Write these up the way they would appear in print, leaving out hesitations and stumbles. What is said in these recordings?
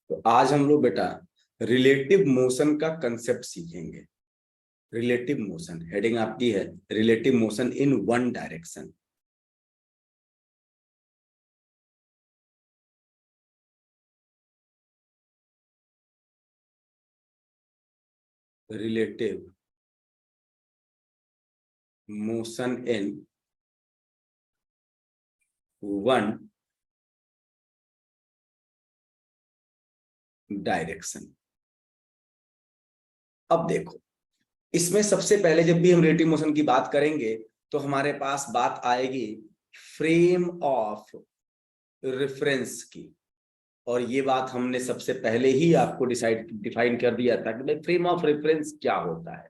तो आज हम लोग बेटा रिलेटिव मोशन का कंसेप्ट सीखेंगे। रिलेटिव मोशन हेडिंग आपकी है relative motion in one direction. Relative motion in one direction. अब देखो, इसमें सबसे पहले जब भी हम रिलेटिव मोशन की बात करेंगे तो हमारे पास बात आएगी फ्रेम ऑफ रेफरेंस की। और ये बात हमने सबसे पहले ही आपको डिफाइन कर दिया था कि भाई फ्रेम ऑफ रेफरेंस क्या होता है।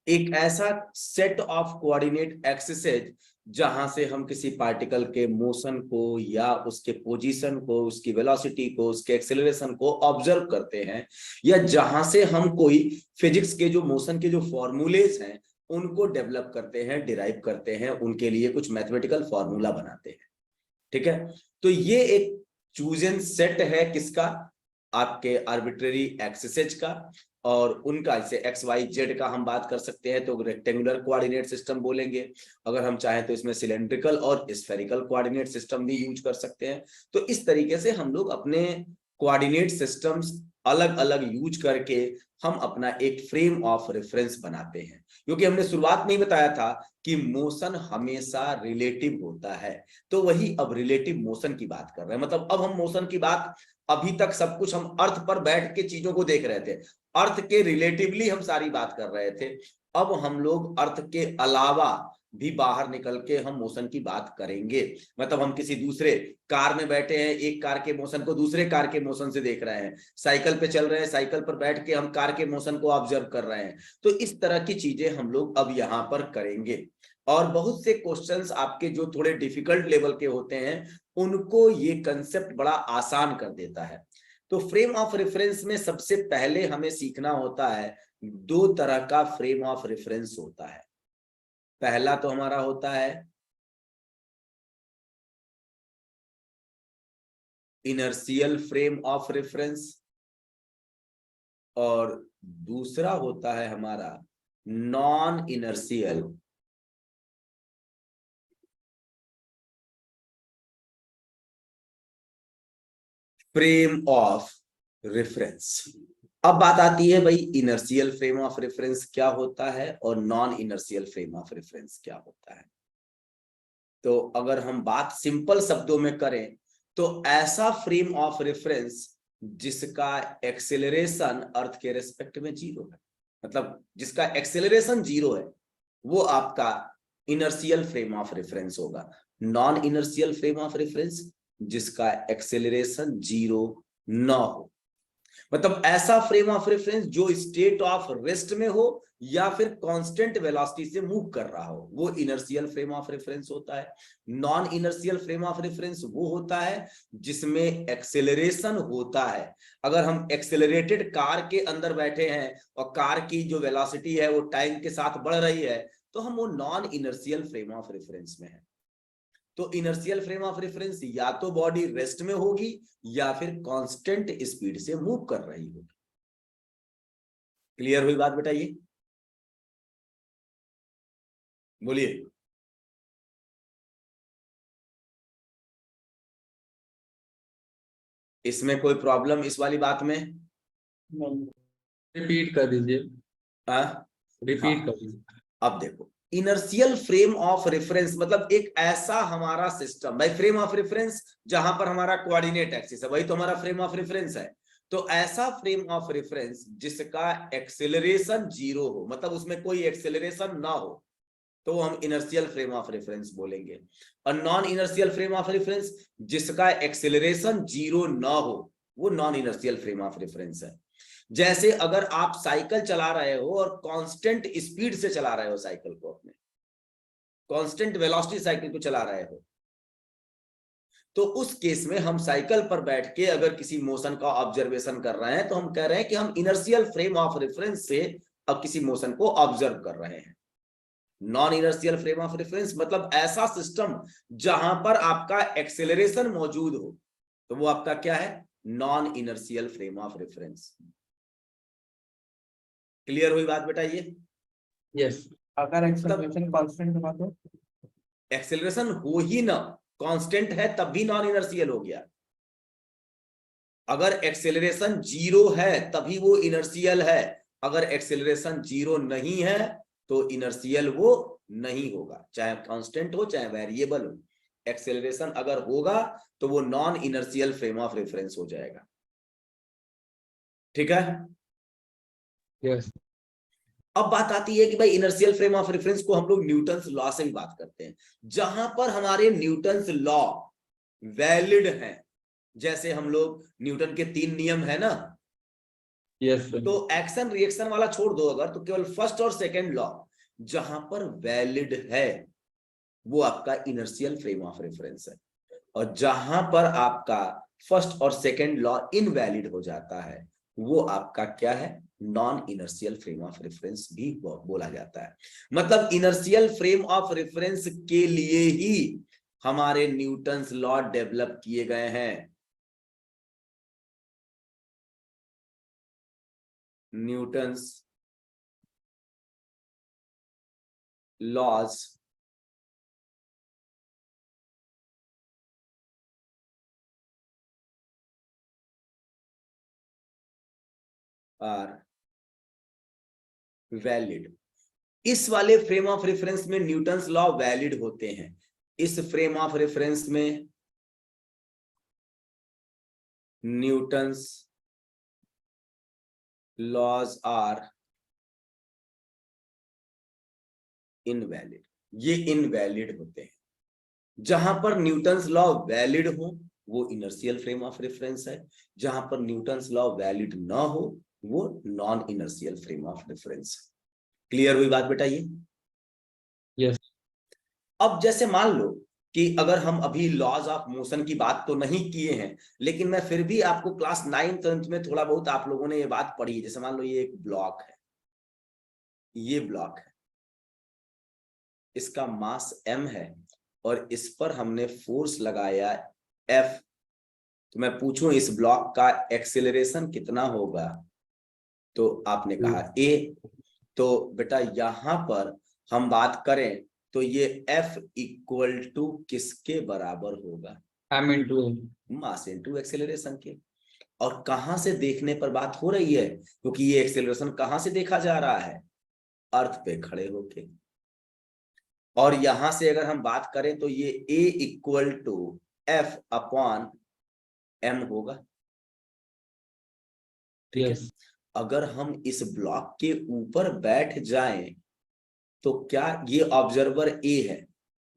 एक ऐसा सेट ऑफ कोऑर्डिनेट एक्सिसेज जहां से हम किसी पार्टिकल के मोशन को या उसके पोजीशन को, उसकी वेलोसिटी को, उसके एक्सेलरेशन को ऑब्जर्व करते हैं, या जहां से हम कोई फिजिक्स के जो मोशन के जो फॉर्मूलेज हैं उनको डेवलप करते हैं, डिराइव करते हैं, उनके लिए कुछ मैथमेटिकल फॉर्मूला बनाते हैं। ठीक है, तो ये एक चूजन सेट है किसका, आपके आर्बिट्रेरी एक्सिसेज का। और उनका जैसे एक्स वाई जेड का हम बात कर सकते हैं तो रेक्टेंगुलर कोऑर्डिनेट सिस्टम बोलेंगे। अगर हम चाहें तो इसमें सिलेंड्रिकल और स्फेरिकल कोऑर्डिनेट सिस्टम भी यूज कर सकते हैं। तो इस तरीके से हम लोग अपने कोऑर्डिनेट सिस्टम्स अलग अलग यूज करके हम अपना एक फ्रेम ऑफ रेफरेंस बनाते हैं। क्योंकि हमने शुरुआत में ही बताया था कि मोशन हमेशा रिलेटिव होता है, तो वही अब रिलेटिव मोशन की बात कर रहे हैं। मतलब अब हम मोशन की बात, अभी तक सब कुछ हम अर्थ पर बैठ के चीजों को देख रहे थे, अर्थ के रिलेटिवली हम सारी बात कर रहे थे। अब हम लोग अर्थ के अलावा भी बाहर निकल के हम मोशन की बात करेंगे। मतलब हम किसी दूसरे कार में बैठे हैं, एक कार के मोशन को दूसरे कार के मोशन से देख रहे हैं, साइकिल पे चल रहे हैं, साइकिल पर बैठ के हम कार के मोशन को ऑब्जर्व कर रहे हैं। तो इस तरह की चीजें हम लोग अब यहाँ पर करेंगे। और बहुत से क्वेश्चंस आपके जो थोड़े डिफिकल्ट लेवल के होते हैं उनको ये कंसेप्ट बड़ा आसान कर देता है। तो फ्रेम ऑफ रेफरेंस में सबसे पहले हमें सीखना होता है, दो तरह का फ्रेम ऑफ रेफरेंस होता है। पहला तो हमारा होता है इनर्शियल फ्रेम ऑफ रेफरेंस, और दूसरा होता है हमारा non inertial frame of reference. अब बात आती है भाई इनर्शियल फ्रेम ऑफ रेफरेंस क्या होता है और non inertial frame of reference क्या होता है। तो अगर हम बात सिंपल शब्दों में करें तो ऐसा फ्रेम ऑफ रेफरेंस जिसका एक्सेलरेशन अर्थ के रेस्पेक्ट में जीरो है, मतलब जिसका एक्सेलरेशन जीरो है, वो आपका इनर्शियल फ्रेम ऑफ रेफरेंस होगा। Non inertial frame of reference जिसका एक्सेलरेशन जीरो न हो, मतलब ऐसा फ्रेम ऑफ रेफरेंस जो स्टेट ऑफ रेस्ट में हो या फिर कांस्टेंट वेलोसिटी से मूव कर रहा हो, वो इनर्शियल फ्रेम ऑफ रेफरेंस होता है। Non inertial frame of reference वो होता है जिसमें एक्सेलरेशन होता है। अगर हम एक्सेलरेटेड कार के अंदर बैठे हैं और कार की जो वेलोसिटी है वो टाइम के साथ बढ़ रही है, तो हम वो non inertial frame of reference में है। तो इनर्शियल फ्रेम ऑफ रेफरेंस या तो बॉडी रेस्ट में होगी या फिर कांस्टेंट स्पीड से मूव कर रही होगी। क्लियर हुई बात बेटा? ये बोलिए। इसमें कोई प्रॉब्लम इस वाली बात में? रिपीट कर दीजिए। रिपीट कर दीजिए। अब देखो, इनर्शियल फ्रेम ऑफ रेफरेंस मतलब एक ऐसा हमारा सिस्टम, भाई फ्रेम ऑफ रेफरेंस जहां पर हमारा कोऑर्डिनेट एक्सिस है वही तो हमारा फ्रेम ऑफ रेफरेंस है। तो ऐसा फ्रेम ऑफ रेफरेंस जिसका एक्सेलरेशन जीरो हो, मतलब उसमें कोई एक्सेलरेशन ना हो, तो हम इनर्शियल फ्रेम ऑफ रेफरेंस बोलेंगे। और non inertial frame of reference जिसका एक्सेलरेशन जीरो ना हो, वो non inertial frame of reference है। जैसे अगर आप साइकिल चला रहे हो और कांस्टेंट स्पीड से चला रहे हो साइकिल को, अपने कांस्टेंट वेलोसिटी साइकिल को चला रहे हो, तो उस केस में हम साइकिल पर बैठ के अगर किसी मोशन का ऑब्जर्वेशन कर रहे हैं तो हम कह रहे हैं कि हम इनर्शियल फ्रेम ऑफ रेफरेंस से अब किसी मोशन को ऑब्जर्व कर रहे हैं। Non inertial frame of reference मतलब ऐसा सिस्टम जहां पर आपका एक्सेलरेशन मौजूद हो, तो वो आपका क्या है? Non inertial frame of reference. Clear हुई बात बेटा? ये यस, अगर एक्सेलरेशन कांस्टेंट हुआ तो एक्सेलरेशन हो ही ना, कांस्टेंट है तब भी नॉन इनर्शियल हो गया। अगर एक्सेलरेशन जीरो है तभी वो इनर्शियल है, अगर एक्सेलरेशन जीरो नहीं है तो इनर्शियल वो नहीं होगा, चाहे कांस्टेंट हो चाहे वेरिएबल हो। एक्सेलरेशन अगर होगा तो वो non inertial frame of reference हो जाएगा। ठीक है? यस, अब बात आती है कि भाई इनर्शियल फ्रेम ऑफ रेफरेंस को हम लोग न्यूटन्स लॉ से भी बात करते हैं, जहां पर हमारे न्यूटन्स लॉ वैलिड हैं। जैसे हम लोग न्यूटन के 3 नियम है ना, यस, तो एक्शन रिएक्शन वाला छोड़ दो अगर, तो केवल फर्स्ट और सेकंड लॉ जहां पर वैलिड है वो आपका इनर्शियल फ्रेम ऑफ रेफरेंस है, और जहां पर आपका फर्स्ट और सेकंड लॉ इनवैलिड हो जाता है वो आपका क्या है? Non inertial frame of reference भी बोला जाता है। मतलब इनर्शियल फ्रेम ऑफ रेफरेंस के लिए ही हमारे न्यूटन्स लॉ डेवलप किए गए हैं। Newton's laws are valid. इस वाले फ्रेम ऑफ रेफरेंस में न्यूटन्स लॉ वैलिड होते हैं। इस फ्रेम ऑफ रेफरेंस में न्यूटन्स लॉज आर इनवैलिड। ये इनवैलिड होते हैं। जहां पर न्यूटन्स लॉ वैलिड हो वो इनर्शियल फ्रेम ऑफ रेफरेंस है, जहां पर न्यूटन्स लॉ वैलिड ना हो वो non inertial frame of reference है। क्लियर हुई बात बेटा? ये यस, अब जैसे मान लो कि अगर हम अभी लॉज ऑफ मोशन की बात तो नहीं किए हैं, लेकिन मैं फिर भी आपको क्लास 9 10th में थोड़ा बहुत आप लोगों ने ये बात पढ़ी। जैसे मान लो ये एक ब्लॉक है, ये ब्लॉक है, इसका मास m है और इस पर हमने फोर्स लगाया F। तो मैं पूछूं इस ब्लॉक का एक्सेलरेशन कितना होगा, तो आपने कहा a। तो बेटा यहां पर हम बात करें तो ये F इक्वल टू किसके बराबर होगा? m into mass into acceleration के। और कहां से देखने पर बात हो रही है? क्योंकि ये एक्सेलरेशन कहां से देखा जा रहा है? अर्थ पे खड़े होके। और यहां से अगर हम बात करें तो ये a equal to F upon m होगा। ठीक है? यस, अगर हम इस ब्लॉक के ऊपर बैठ जाएं तो क्या ये ऑब्जर्वर A है,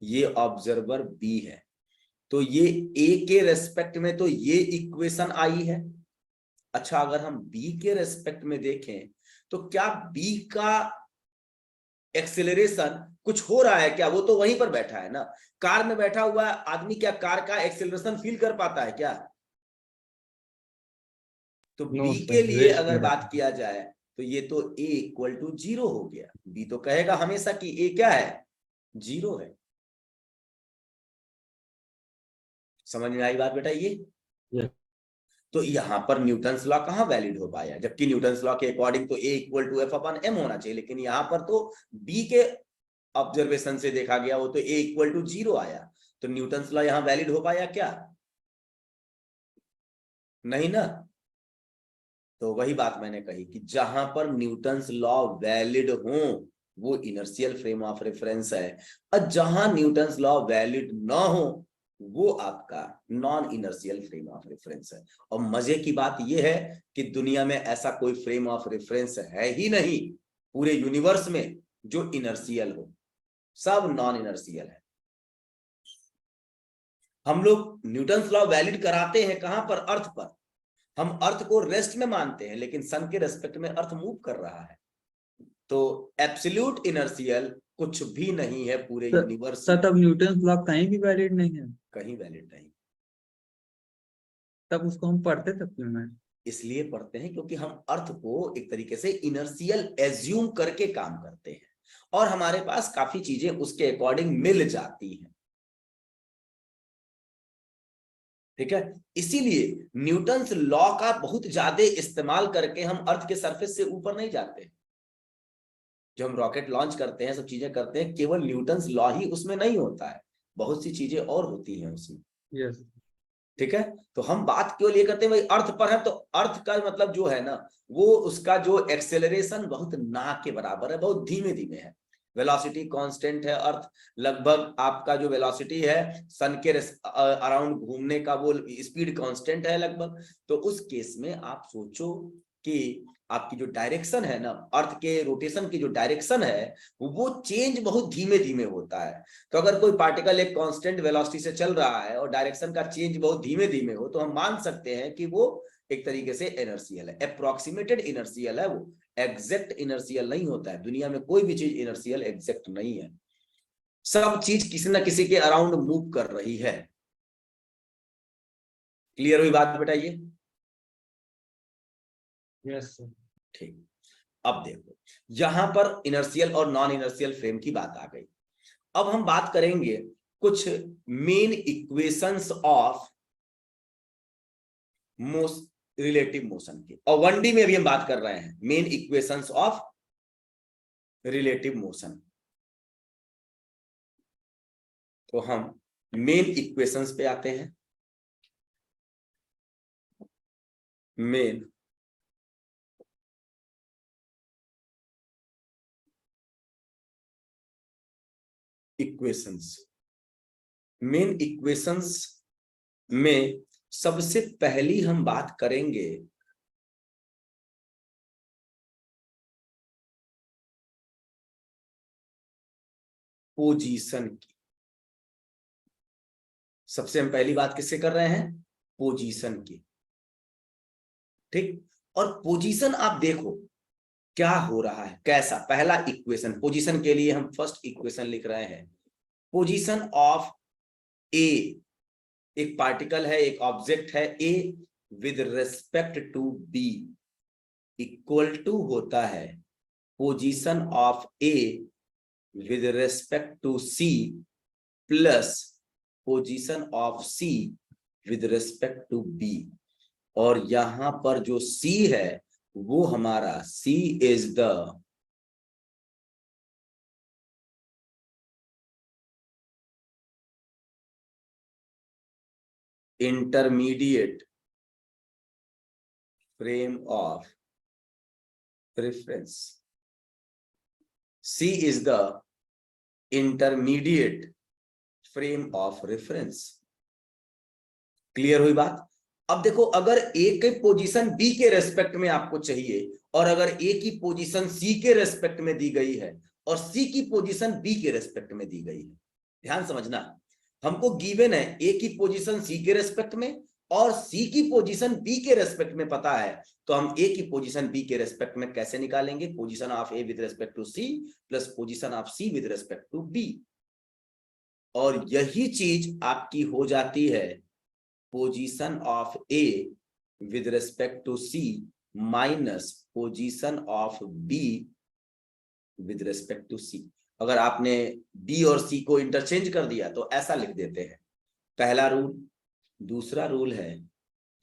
ये ऑब्जर्वर B है, तो ये A के रेस्पेक्ट में तो ये इक्वेशन आई है। अच्छा, अगर हम B के रेस्पेक्ट में देखें तो क्या B का एक्सेलरेशन कुछ हो रहा है क्या? वो तो वहीं पर बैठा है ना, कार में बैठा हुआ आदमी क्या कार का एक्सेलरेशन फील कर पाता है क्या? तो नो B के सर, लिए रेस्ट अगर में बात किया जाए तो ये तो A इक्वल टू 0 हो गया। B तो कहेगा हमेशा कि A क्या है? 0 है। समझ में आई बात बेटा? ये यस, तो यहां पर न्यूटन्स लॉ कहां वैलिड हो पाया? जबकि न्यूटन्स लॉ के अकॉर्डिंग तो A equal to F upon m होना चाहिए, लेकिन यहां पर तो B के ऑब्जर्वेशन से देखा गया वो तो A इक्वल टू 0 आया। तो न्यूटन्स लॉ यहां वैलिड हो पाया क्या? नहीं ना। तो वही बात मैंने कही कि जहां पर न्यूटन्स लॉ वैलिड हो वो इनर्शियल फ्रेम ऑफ रेफरेंस है, और जहां न्यूटन्स लॉ वैलिड ना हो वो आपका non inertial frame of reference है। और मजे की बात यह है कि दुनिया में ऐसा कोई फ्रेम ऑफ रेफरेंस है ही नहीं पूरे यूनिवर्स में जो इनर्शियल हो, सब नॉन इनर्शियल है। हम लोग न्यूटन्स लॉ वैलिड कराते हैं कहां पर? अर्थ पर। हम अर्थ को रेस्ट में मानते हैं, लेकिन सन के रेस्पेक्ट में अर्थ मूव कर रहा है। तो एब्सोल्यूट इनर्शियल कुछ भी नहीं है पूरे यूनिवर्स में, तब न्यूटन लॉ कहीं भी वैलिड नहीं है, कहीं वैलिड नहीं। तब उसको हम पढ़ते तब क्यों नहीं? इसलिए पढ़ते हैं क्योंकि हम अर्थ को एक तरीके से इनर्शियल एज्यूम करके काम करते हैं, और हमारे पास काफी चीजें उसके अकॉर्डिंग मिल जाती हैं। ठीक है, इसीलिए न्यूटन्स लॉ का बहुत ज्यादा इस्तेमाल करके हम अर्थ के सरफेस से ऊपर नहीं जाते। जो हम रॉकेट लॉन्च करते हैं, सब चीजें करते हैं, केवल न्यूटन्स लॉ ही उसमें नहीं होता है, बहुत सी चीजें और होती हैं उसमें। यस। ठीक है, तो हम बात केवल ये करते हैं भाई अर्थ पर है, तो अर्थ का मतलब जो है ना, वो उसका जो एक्सेलरेशन बहुत ना के बराबर है, बहुत धीमे धीमे है। वेलोसिटी कांस्टेंट है अर्थ, लगभग आपका जो वेलोसिटी है सन के अराउंड घूमने का वो स्पीड कांस्टेंट है लगभग। तो उस केस में आप सोचो कि आपकी जो डायरेक्शन है ना, अर्थ के रोटेशन की जो डायरेक्शन है, वो चेंज बहुत धीमे धीमे होता है। तो अगर कोई पार्टिकल एक कांस्टेंट वेलोसिटी से चल रहा है और डायरेक्शन का चेंज बहुत धीमे धीमे हो, तो हम मान सकते हैं कि वो एक तरीके से इनर्शियल है, अप्रोक्सीमेटेड इनर्शियल है, वो एग्जैक्ट इनर्शियल नहीं होता है। दुनिया में कोई भी चीज इनर्शियल एग्जैक्ट नहीं है, सब चीज किसी ना किसी के अराउंड मूव कर रही है। क्लियर हुई बात बेटा ये? Yes sir. ठीक, अब देखो यहां पर इनर्शियल और नॉन इनर्शियल फ्रेम की बात आ गई। अब हम बात करेंगे कुछ main equations of relative motion की, और 1D में भी हम बात कर रहे हैं main equations of relative motion. तो हम मेन इक्वेशंस पे आते हैं। मेन इक्वेशंस, मेन इक्वेशंस में सबसे पहली हम बात करेंगे पोजीशन की। सबसे हम पहली बात किससे कर रहे हैं? पोजीशन की। ठीक, और पोजीशन आप देखो क्या हो रहा है, कैसा। पहला इक्वेशन पोजीशन के लिए हम फर्स्ट इक्वेशन लिख रहे हैं, पोजीशन ऑफ ए, एक पार्टिकल है, एक ऑब्जेक्ट है A, with respect to B equal to होता है position of A with respect to C plus position of C with respect to B. और यहां पर जो सी है वो हमारा C is the intermediate frame of reference. C is the intermediate frame of reference. Clear हुई बात? अब देखो, अगर ए के पोजीशन बी के रेस्पेक्ट में आपको चाहिए, और अगर ए की पोजीशन सी के रेस्पेक्ट में दी गई है, और सी की पोजीशन बी के रेस्पेक्ट में दी गई है, ध्यान समझना, हमको गिवन है ए की पोजीशन सी के रेस्पेक्ट में और सी की पोजीशन बी के रेस्पेक्ट में पता है, तो हम ए की पोजीशन बी के रेस्पेक्ट में कैसे निकालेंगे? Position of A with respect to C plus position of C with respect to B. और यही चीज आपकी हो जाती है position of A with respect to C minus position of B with respect to C. अगर आपने बी और सी को इंटरचेंज कर दिया तो ऐसा लिख देते हैं, पहला रूल। दूसरा रूल है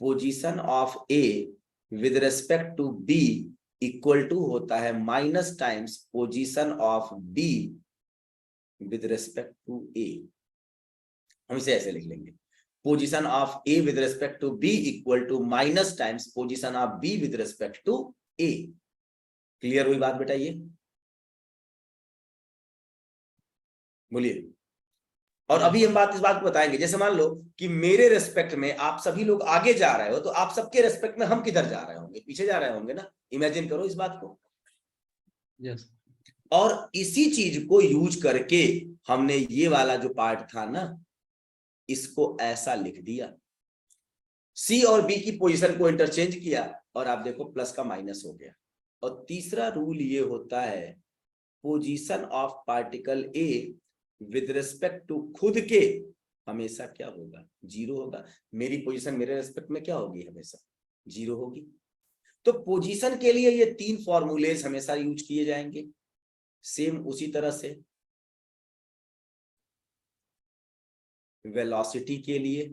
position of A with respect to B equal to होता है minus times position of B with respect to A. हम इसे ऐसे लिख लेंगे, position of A with respect to B equal to minus times position of B with respect to A. Clear हुई बात बेटा ये? बोलिए। और अभी हम इस बात को बताएंगे, जैसे मान लो कि मेरे रेस्पेक्ट में आप सभी लोग आगे जा रहे हो, तो आप सबके रेस्पेक्ट में हम किधर जा रहे होंगे? पीछे जा रहे होंगे ना। इमेजिन करो इस बात को। यस। और इसी चीज को यूज करके हमने ये वाला जो पार्ट था ना, इसको ऐसा लिख दिया, सी और बी की पोजीशन को इंटरचेंज किया, और आप देखो प्लस का माइनस हो गया। और तीसरा रूल ये होता है position of particle A with respect to खुद के हमेशा क्या होगा? जीरो होगा। मेरी पोजीशन मेरे रिस्पेक्ट में क्या होगी? हमेशा जीरो होगी। तो पोजीशन के लिए ये तीन फॉर्मूलेज हमेशा यूज किए जाएंगे। सेम उसी तरह से वेलोसिटी के लिए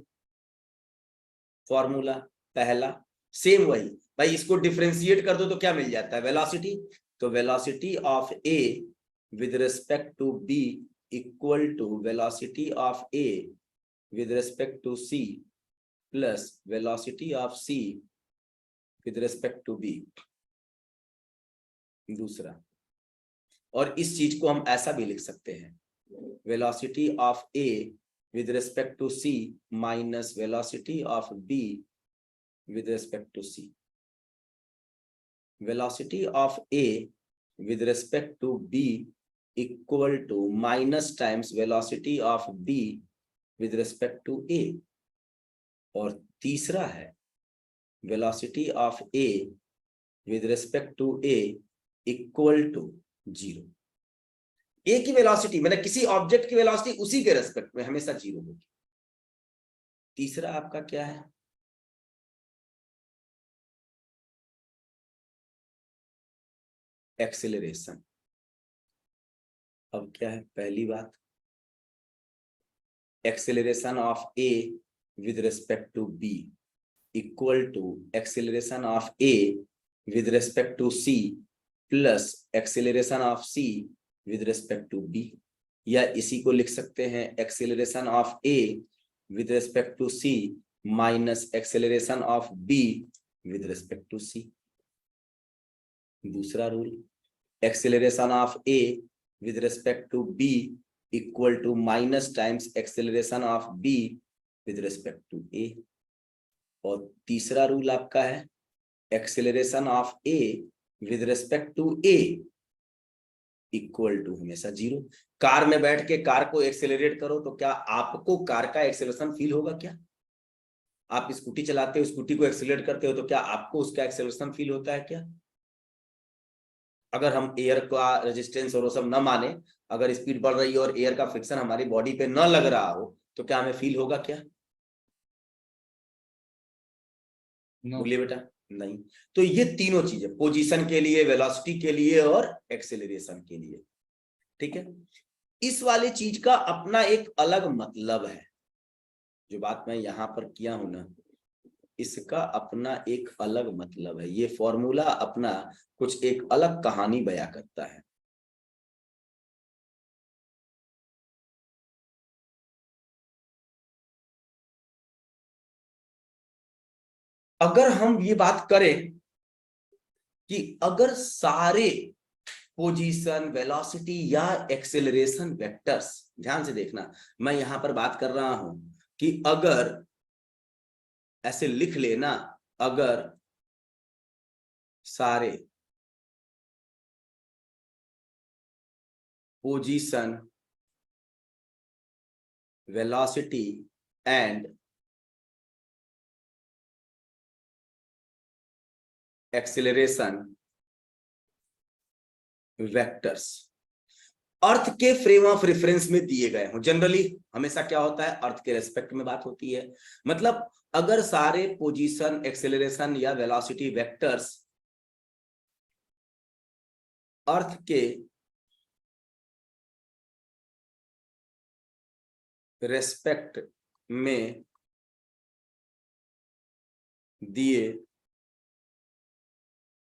फॉर्मूला पहला सेम वही भाई, इसको डिफरेंशिएट कर दो तो क्या मिल जाता है, वेलोसिटी। तो velocity of A with respect to B equal to velocity of A with respect to C plus velocity of C with respect to B. दूसरा, और इस चीज को हम ऐसा भी लिख सकते हैं, velocity of A with respect to C minus velocity of B with respect to C. Velocity of A with respect to B equal to minus times velocity of B with respect to A. और तीसरा है velocity of A with respect to A equal to 0. ए की velocity मतलब किसी object की velocity उसी के respect में हमेशा 0 होगी। तीसरा आपका क्या है, एक्सेलरेशन। अब क्या है, पहली बात acceleration of A with respect to B equal to acceleration of A with respect to C plus acceleration of C with respect to B, या इसी को लिख सकते हैं acceleration of A with respect to C minus acceleration of B with respect to C. दूसरा rule, acceleration of A with respect to B equal to minus times acceleration of B with respect to A. और तीसरा rule आपका है acceleration of A with respect to A equal to हमेशा 0। Car में बैठ के car को accelerate करो तो क्या आपको कार का एक्सेलरेशन फील होगा क्या? आप स्कूटी चलाते हो, स्कूटी को एक्सेलरेट करते हो तो क्या आपको उसका एक्सेलरेशन फील होता है क्या? अगर हम एयर का रेजिस्टेंस और वो सब न माने, अगर स्पीड बढ़ रही है और एयर का फ्रिक्शन हमारी बॉडी पे न लग रहा हो तो क्या हमें फील होगा क्या? बोलिए बेटा, नहीं। तो ये तीनों चीजें पोजीशन के लिए, वेलोसिटी के लिए और एक्सेलरेशन के लिए, ठीक है। इस वाले चीज का अपना एक अलग मतलब है, जो बात मैं यहां पर किया हूं ना, इसका अपना एक अलग मतलब है। ये फॉर्मूला अपना कुछ एक अलग कहानी बयां करता है। अगर हम ये बात करें कि अगर सारे पोजीशन, वेलोसिटी या एक्सेलरेशन वेक्टर्स, ध्यान से देखना, मैं यहां पर बात कर रहा हूं कि अगर ऐसे लिख लेना, अगर सारे position, velocity and acceleration vectors earth के फ्रेम ऑफ रेफरेंस में दिए गए हों। जनरली हमेशा क्या होता है, अर्थ के रेस्पेक्ट में बात होती है। मतलब अगर सारे पोजीशन, एक्सेलरेशन या वेलोसिटी वेक्टर्स अर्थ के रेस्पेक्ट में दिए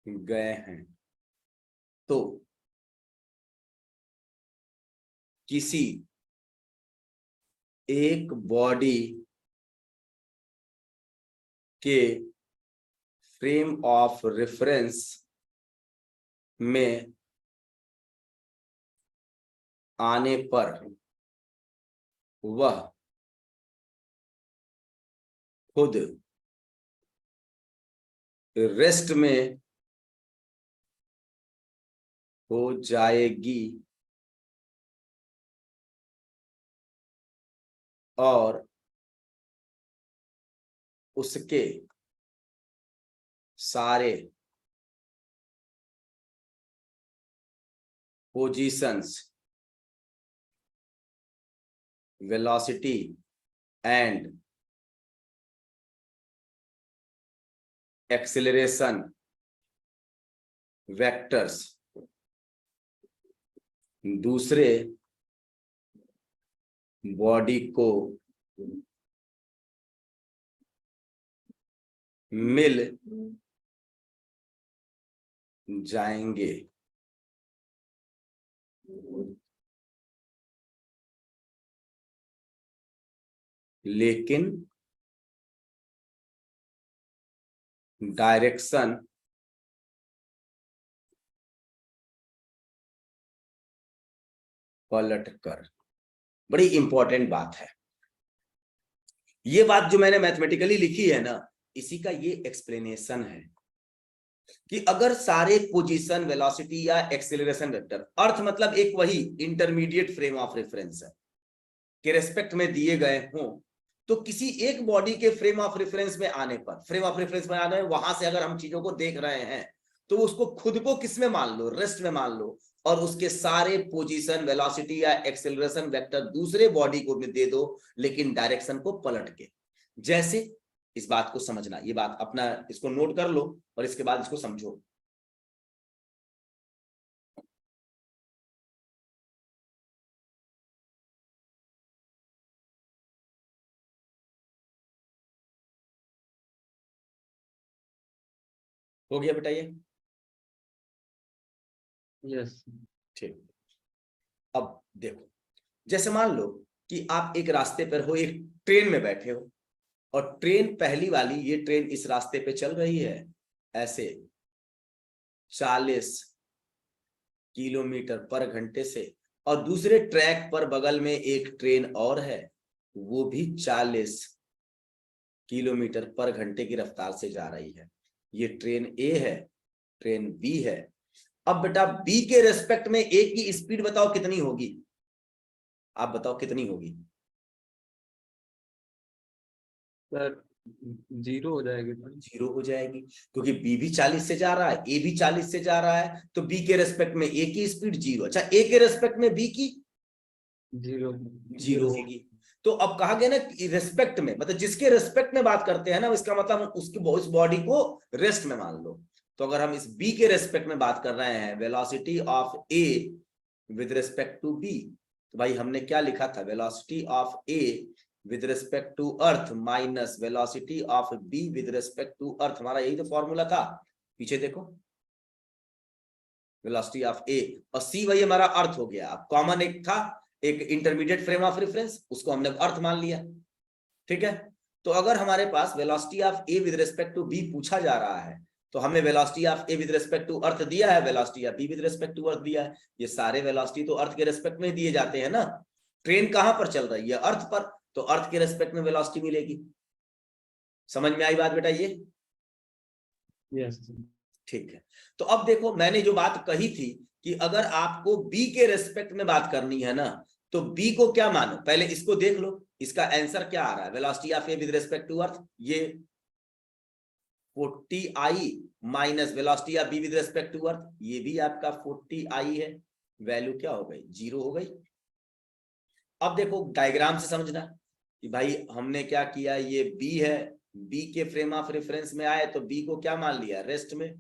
गए हैं तो किसी एक बॉडी के फ्रेम ऑफ रेफरेंस में आने पर वह खुद रेस्ट में हो जाएगी और उसके सारे positions, velocity and acceleration vectors दूसरे बॉडी को मिल जाएंगे। लेकिन डायरेक्शन पलट कर। बड़ी इंपॉर्टेंट बात है ये बात जो मैंने मैथमेटिकली लिखी है ना, इसी का ये एक्सप्लेनेशन है कि अगर सारे पोजीशन, वेलोसिटी या एक्सेलरेशन वेक्टर, अर्थ मतलब एक वही इंटरमीडिएट फ्रेम ऑफ रेफरेंस है के रेस्पेक्ट में दिए गए हों, तो किसी एक बॉडी के फ्रेम ऑफ रेफरेंस में आने पर, वहां से अगर हम चीजों को देख रहे हैं तो उसको खुद को किस में मान लो, रेस्ट में मान लो, और उसके सारे पोजीशन, वेलोसिटी या एक्सेलरेशन वेक्टर दूसरे बॉडी को भी दे दो, लेकिन डायरेक्शन को पलट के। जैसे इस बात को समझना, ये बात अपना इसको नोट कर लो और इसके बाद इसको समझो। हो गया बेटा ये? यस। ठीक। अब देखो, जैसे मान लो कि आप एक रास्ते पर हो, एक ट्रेन में बैठे हो, और ट्रेन पहली वाली, ये ट्रेन इस रास्ते पे चल रही है ऐसे 40 किलोमीटर पर घंटे से, और दूसरे ट्रैक पर बगल में एक ट्रेन और है, वो भी 40 किलोमीटर पर घंटे की रफ्तार से जा रही है। ये ट्रेन ए है, ट्रेन बी है। अब बेटा बी के रेस्पेक्ट में ए की स्पीड बताओ कितनी होगी, आप बताओ कितनी होगी? सर 0 हो जाएगी। 0 हो जाएगी, क्योंकि बी भी 40 से जा रहा है, ए भी 40 से जा रहा है, तो बी के रेस्पेक्ट में ए की स्पीड 0। अच्छा, ए के रेस्पेक्ट में बी की 0 होगी। तो अब कहा गया ना कि रेस्पेक्ट में, मतलब जिसके रेस्पेक्ट में बात करते हैं ना, इसका मतलब उसकी उस बॉडी को रेस्ट में मान लो। तो अगर हम इस बी के रेस्पेक्ट में बात कर रहे हैं, velocity of A with respect to B, तो भाई हमने क्या लिखा था, velocity of A with respect to earth minus velocity of B with respect to earth. हमारा यही तो फॉर्मूला था, पीछे देखो, वेलोसिटी ऑफ ए और सी वही हमारा अर्थ हो गया। अब कॉमन एक था, एक इंटरमीडिएट फ्रेम ऑफ रेफरेंस, उसको हमने अर्थ मान लिया। ठीक है, तो अगर हमारे पास velocity of A with respect to B पूछा जा रहा है, तो हमें velocity of A with respect to earth दिया है, velocity of B with respect to earth दिया है। ये सारे वेलोसिटी तो अर्थ के रेस्पेक्ट में दिए जाते हैं ना। ट्रेन कहां पर चल रही है, अर्थ पर, तो अर्थ के रेस्पेक्ट में वेलोसिटी मिलेगी। समझ में आई बात बेटा ये? यस। ठीक है, तो अब देखो मैंने जो बात कही थी कि अगर आपको बी के रेस्पेक्ट में बात करनी है ना, तो बी को क्या मानो, पहले इसको देख लो, इसका आंसर क्या आ रहा है, velocity of A with respect to earth, ये 40i minus velocity of B with respect to earth, ये भी आपका 40i है। वैल्यू क्या हो गई, 0 हो गई। अब देखो डायग्राम से समझना कि भाई हमने क्या किया, ये बी है, बी के फ्रेम ऑफ रेफरेंस में आए तो बी को क्या मान लिया, रेस्ट में,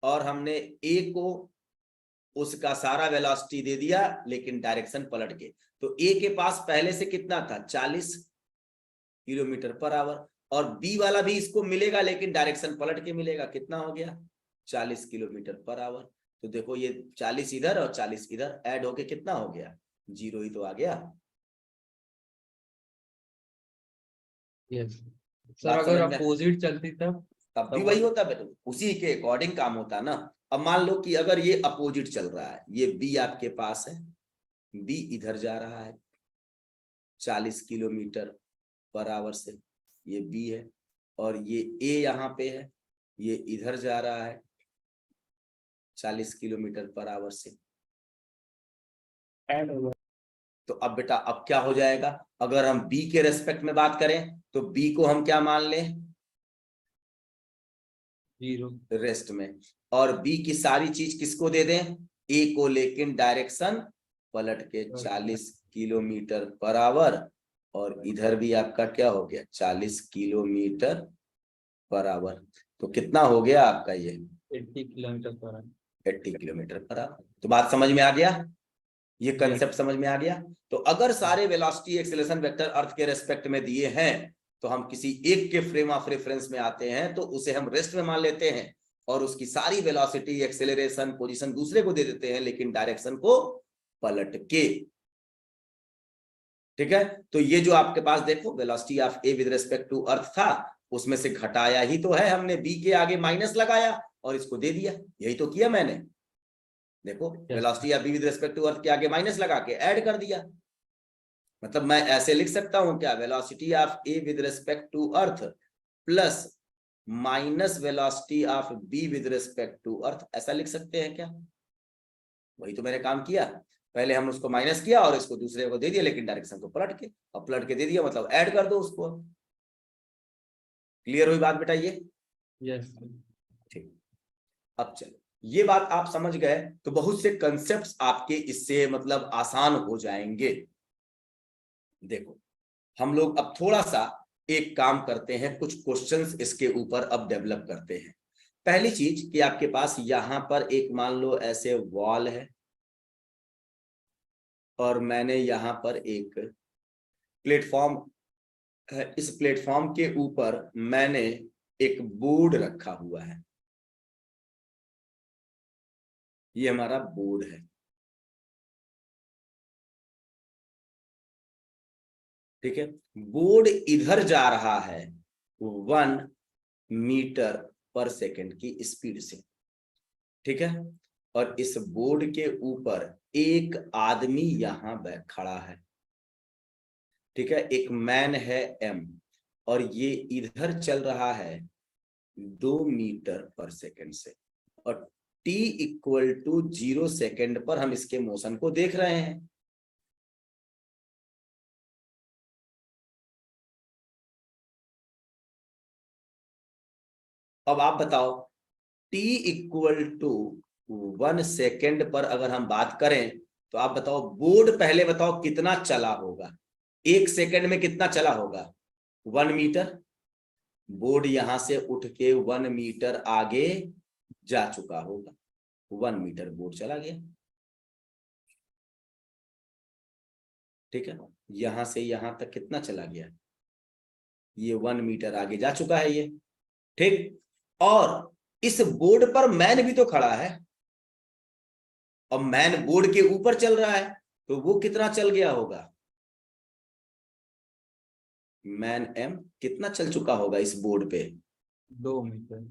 और हमने ए को उसका सारा वेलोसिटी दे दिया, लेकिन डायरेक्शन पलट के। तो ए के पास पहले से कितना था, 40 किलोमीटर पर आवर, और बी वाला भी इसको मिलेगा, लेकिन डायरेक्शन पलट के मिलेगा, कितना हो गया, 40 किलोमीटर पर आवर। तो देखो ये 40 इधर और 40 इधर ऐड होके कितना हो गया, 0 ही तो आ गया। यस सर, अगर अपोजिट चलती तब भी वही होता बेटा, उसी के अकॉर्डिंग काम होता ना। अब मान लो कि अगर ये अपोजिट चल रहा है, ये बी आपके पास है, बी इधर जा रहा है 40 किलोमीटर पर आवर से, ये बी है, और ये ए यहाँ पे है, ये इधर जा रहा है 40 किलोमीटर पर आवर से। तो अब बेटा अब क्या हो जाएगा, अगर हम बी के रेस्पेक्ट में बात करें तो बी को हम क्या मान लें, 0 रेस्ट में, और बी की सारी चीज किसको दे दें, ए को, लेकिन डायरेक्शन पलट के 40 किलोमीटर पर आवर, और इधर भी आपका क्या हो गया, 40 किलोमीटर पर आवर। तो कितना हो गया आपका ये, 80 kilometre per hour. 80 kilometre per hour. तो बात समझ में आ गया, ये कंसेप्ट समझ में आ गया। तो अगर सारे वेलोसिटी एक्सेलरेशन वेक्टर अर्थ के रेस्पेक्ट में दिए हैं, तो हम किसी एक के फ्रेम ऑफ रेफरेंस में आते हैं तो उसे हम रेस्ट में मान लेते हैं और उसकी सारी वेलोसिटी, एक्सेलरेशन, पोजीशन दूसरे को दे देते हैं, लेकिन डायरेक्शन को पलट के। ठीक है, तो ये जो आपके पास देखो velocity of A with respect to earth था, उसमें से घटाया ही तो है हमने, बी के आगे माइनस लगाया और इसको दे दिया, यही तो किया मैंने। देखो velocity of B with respect to earth के आगे माइनस लगा के ऐड कर दिया। मतलब मैं ऐसे लिख सकता हूं क्या, velocity of A with respect to earth plus minus velocity of B with respect to earth, ऐसा लिख सकते हैं क्या? वही तो मैंने काम किया, पहले हम उसको माइनस किया और इसको दूसरे को दे दिया, लेकिन डायरेक्शन को पलट के, और पलट के दे दिया मतलब ऐड कर दो उसको। क्लियर हुई बात बेटा ये? यस। ठीक, अब चलो ये बात आप समझ गए तो बहुत से कंसेप्ट्स आपके इससे मतलब आसान हो जाएंगे। देखो हम लोग अब थोड़ा सा एक काम करते हैं, कुछ क्वेश्चंस इसके ऊपर अब डेवलप करते हैं। पहली चीज कि आपके पास यहां पर एक मान लो ऐसे वॉल है और मैंने यहां पर एक प्लेटफॉर्म है, इस प्लेटफॉर्म के ऊपर मैंने एक बोर्ड रखा हुआ है, ये हमारा बोर्ड है। ठीक है, बोर्ड इधर जा रहा है 1 मीटर पर सेकंड की स्पीड से। ठीक है, और इस बोर्ड के ऊपर एक आदमी यहां खड़ा है। ठीक है, एक मैन है एम, और ये इधर चल रहा है 2 मीटर पर सेकंड से, और t इक्वल टू 0 सेकेंड पर हम इसके मोशन को देख रहे हैं। अब आप बताओ t इक्वल टू 1 सेकेंड पर अगर हम बात करें तो आप बताओ बोर्ड पहले बताओ कितना चला होगा, 1 सेकेंड में कितना चला होगा? 1 मीटर। बोर्ड यहां से उठ के 1 मीटर आगे जा चुका होगा, 1 मीटर बोर्ड चला गया। ठीक है, यहां से यहां तक कितना चला गया? ये 1 मीटर आगे जा चुका है ये। ठीक, और इस बोर्ड पर मैन भी तो खड़ा है, और मैन बोर्ड के ऊपर चल रहा है, तो वो कितना चल गया होगा? मैन एम कितना चल चुका होगा इस बोर्ड पे? 2 मीटर।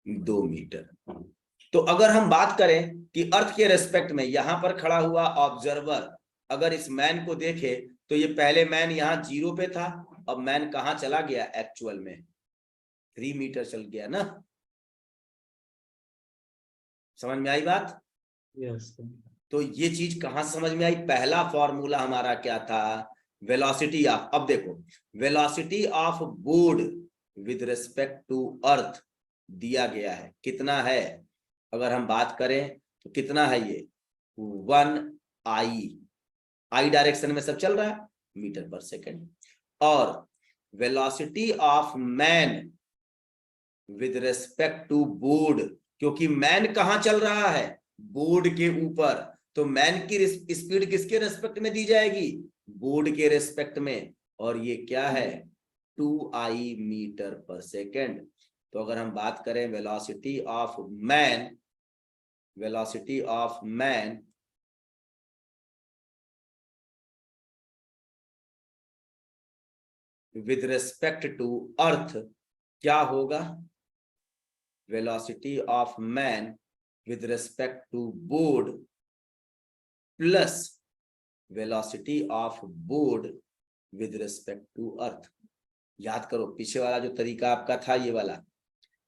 2 मीटर। तो अगर हम बात करें कि अर्थ के रेस्पेक्ट में यहां पर खड़ा हुआ ऑब्जर्वर अगर इस मैन को देखे तो ये पहले मैन यहां 0 पे था, अब मैन कहां चला गया एक्चुअल में? 3 मीटर चल गया ना। समझ में आई बात? यस। तो ये चीज कहां समझ में आई? पहला फॉर्मूला हमारा क्या था? वेलोसिटी ऑफ, अब देखो velocity of board with respect to earth दिया गया है, कितना है? अगर हम बात करें तो कितना है ये? 1 आई डायरेक्शन में सब चल रहा है, मीटर पर सेकेंड। और velocity of man with respect to board, क्योंकि मैन कहां चल रहा है? बोर्ड के ऊपर, तो मैन की स्पीड किसके रेस्पेक्ट में दी जाएगी? बोर्ड के रेस्पेक्ट में, और ये क्या है? 2i मीटर पर सेकेंड। तो अगर हम बात करें velocity of man, velocity of man with respect to earth क्या होगा? Velocity of man with respect to board plus velocity of board with respect to earth. याद करो पीछे वाला जो तरीका आपका था, ये वाला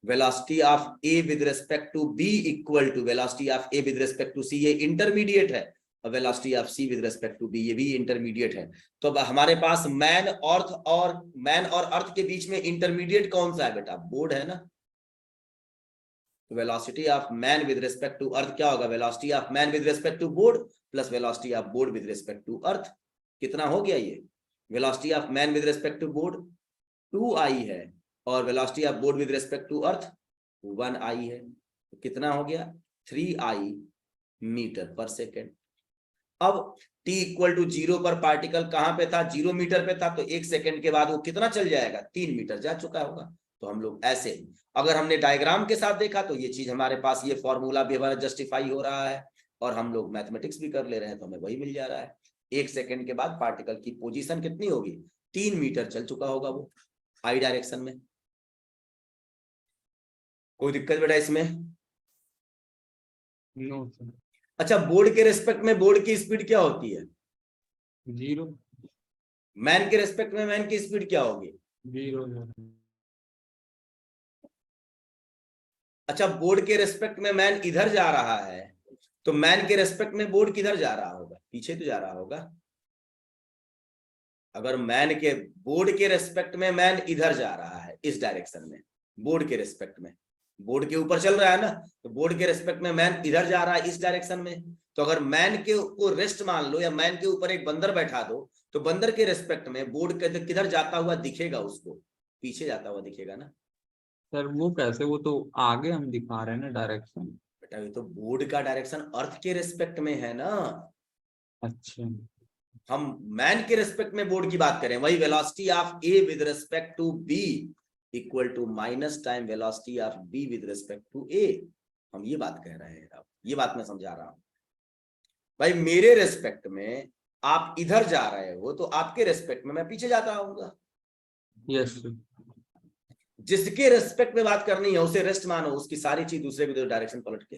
velocity of A with respect to B equal to velocity of A with respect to C, ये इंटरमीडिएट है, और velocity of C with respect to B ये भी इंटरमीडिएट है। तो अब हमारे पास मैन और अर्थ के बीच में इंटरमीडिएट कौन सा है बेटा? बोर्ड है ना। Velocity of man with respect to earth क्या होगा? Velocity of man with respect to board plus velocity of board with respect to earth. कितना हो गया ये? Velocity of man with respect to board 2i है, और velocity of board with respect to earth 1i है, तो कितना हो गया? 3i मीटर पर सेकेंड। अब t इक्वल टू 0 पर पार्टिकल कहां पे था, 0 मीटर पे था, तो 1 सेकंड के बाद वो कितना चल जाएगा, 3 मीटर जा चुका होगा। तो हम लोग ऐसे, अगर हमने डायग्राम के साथ देखा तो ये चीज हमारे पास, ये फॉर्मूला भी हमारा जस्टिफाई हो रहा है, और हम लोग मैथमेटिक्स भी कर ले रहे हैं तो हमें वही मिल जा रहा है। 1 सेकंड के बाद पार्टिकल की पोजीशन कितनी होगी, 3 मीटर चल चुका होगा वो आई डायरेक्शन में। कोई दिक्कत बेटा इसमें? No sir. अच्छा, बोर्ड के रेस्पेक्ट में बोर्ड की स्पीड क्या होती है, 0 मैन के रेस्पेक्ट में मैन की स्पीड क्या होगी? 0। अच्छा, बोर्ड के रेस्पेक्ट में मैन इधर जा रहा है, तो मैन के रेस्पेक्ट में बोर्ड किधर जा रहा होगा, पीछे तो जा रहा होगा। अगर मैन के, बोर्ड के रेस्पेक्ट में मैन इधर जा रहा है इस डायरेक्शन में, बोर्ड के रेस्पेक्ट में, बोर्ड के ऊपर चल रहा है ना, तो बोर्ड के रेस्पेक्ट में मैन इधर जा रहा है इस डायरेक्शन में। तो अगर मैन के को रेस्ट मान लो, या मैन के ऊपर एक बंदर बैठा दो, तो बंदर के रेस्पेक्ट में बोर्ड किधर जाता हुआ दिखेगा, उसको पीछे जाता हुआ दिखेगा ना। सर वो कैसे, वो तो आगे हम दिखा रहे हैं ना डायरेक्शन। बेटा ये तो बोर्ड का डायरेक्शन अर्थ के रेस्पेक्ट में है ना, अच्छा। हम मैन के रेस्पेक्ट में बोर्ड की बात करें, वही velocity of A with respect to B equal to minus time velocity of B with respect to A, हम ये बात कह रहे हैं। अब ये बात मैं समझा रहा हूं भाई, मेरे रेस्पेक्ट में आप इधर जा रहे हो, तो आपके रेस्पेक्ट में मैं पीछे जाता रहूंगा। Yes sir. जिसके रेस्पेक्ट में बात करनी है उसे रेस्ट मानो, उसकी सारी चीज दूसरे को डायरेक्शन पलट के।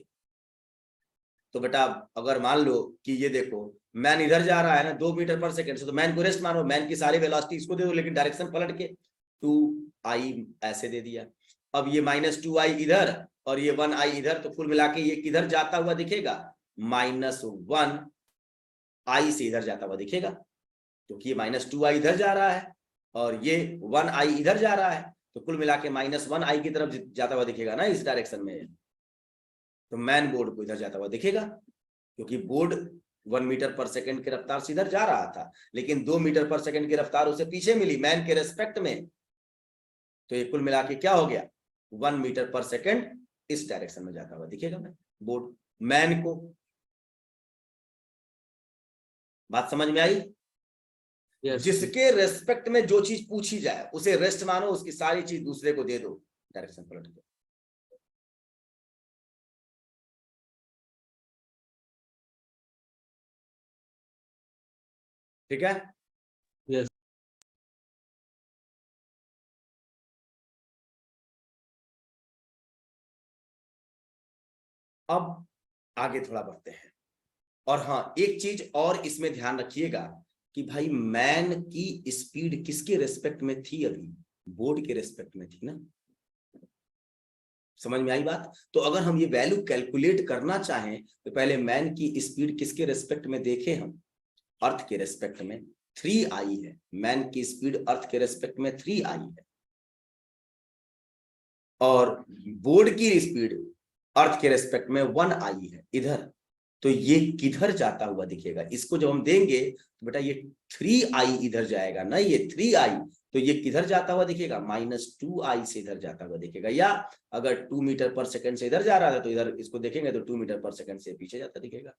तो बेटा अगर मान लो कि ये देखो, मैन इधर जा रहा है ना 2 मीटर पर सेकंड से, तो मैन को रेस्ट मानो, मैन की सारी वेलोसिटी इसको दे दो, लेकिन डायरेक्शन पलट के 2i ऐसे दे दिया। अब ये -2i इधर और ये 1i इधर, तो कुल मिला के ये किधर जाता हुआ दिखेगा, -1i से इधर जाता हुआ दिखेगा, क्योंकि ये -2i इधर जा रहा है और ये 1i इधर जा रहा है, तो कुल मिला के -1i की तरफ जाता हुआ दिखेगा ना इस डायरेक्शन में। तो मैन बोर्ड को इधर जाता हुआ दिखेगा, क्योंकि बोर्ड 1 मीटर पर सेकंड की रफ्तार से इधर जा रहा था, लेकिन 2 मीटर पर सेकंड की रफ्तार उसे पीछे मिली मैन के रेस्पेक्ट में, तो ये कुल मिला के क्या हो गया, 1 मीटर पर सेकंड इस डायरेक्शन में जाता हुआ दिखेगा मैं बोर्ड मैन को। बात समझ में आई? यस। जिसके रेस्पेक्ट में जो चीज पूछी जाए उसे रेस्ट मानो, उसकी सारी चीज दूसरे को दे दो, डायरेक्शन पलट दो। ठीक है? यस। अब आगे थोड़ा बढ़ते हैं, और हाँ एक चीज और इसमें ध्यान रखिएगा कि भाई मैन की स्पीड किसके रेस्पेक्ट में थी, अभी बोर्ड के रेस्पेक्ट में थी ना। समझ में आई बात? तो अगर हम ये वैल्यू कैलकुलेट करना चाहें तो पहले मैन की स्पीड किसके रेस्पेक्ट में देखें, हम अर्थ के रेस्पेक्ट में 3i है, मैन की स्पीड अर्थ के रेस्पेक्ट में 3i है, और बोर्ड की स्पीड अर्थ के रेस्पेक्ट में 1i है इधर। तो ये किधर जाता हुआ दिखेगा, इसको जब हम देंगे तो बेटा ये 3i इधर जाएगा ना, ये 3i, तो ये किधर जाता हुआ दिखेगा, -2i से इधर जाता हुआ दिखेगा। या अगर 2 मीटर पर सेकंड से इधर जा रहा था तो इधर इसको देखेंगे तो 2 मीटर पर सेकंड से पीछे जाता दिखेगा।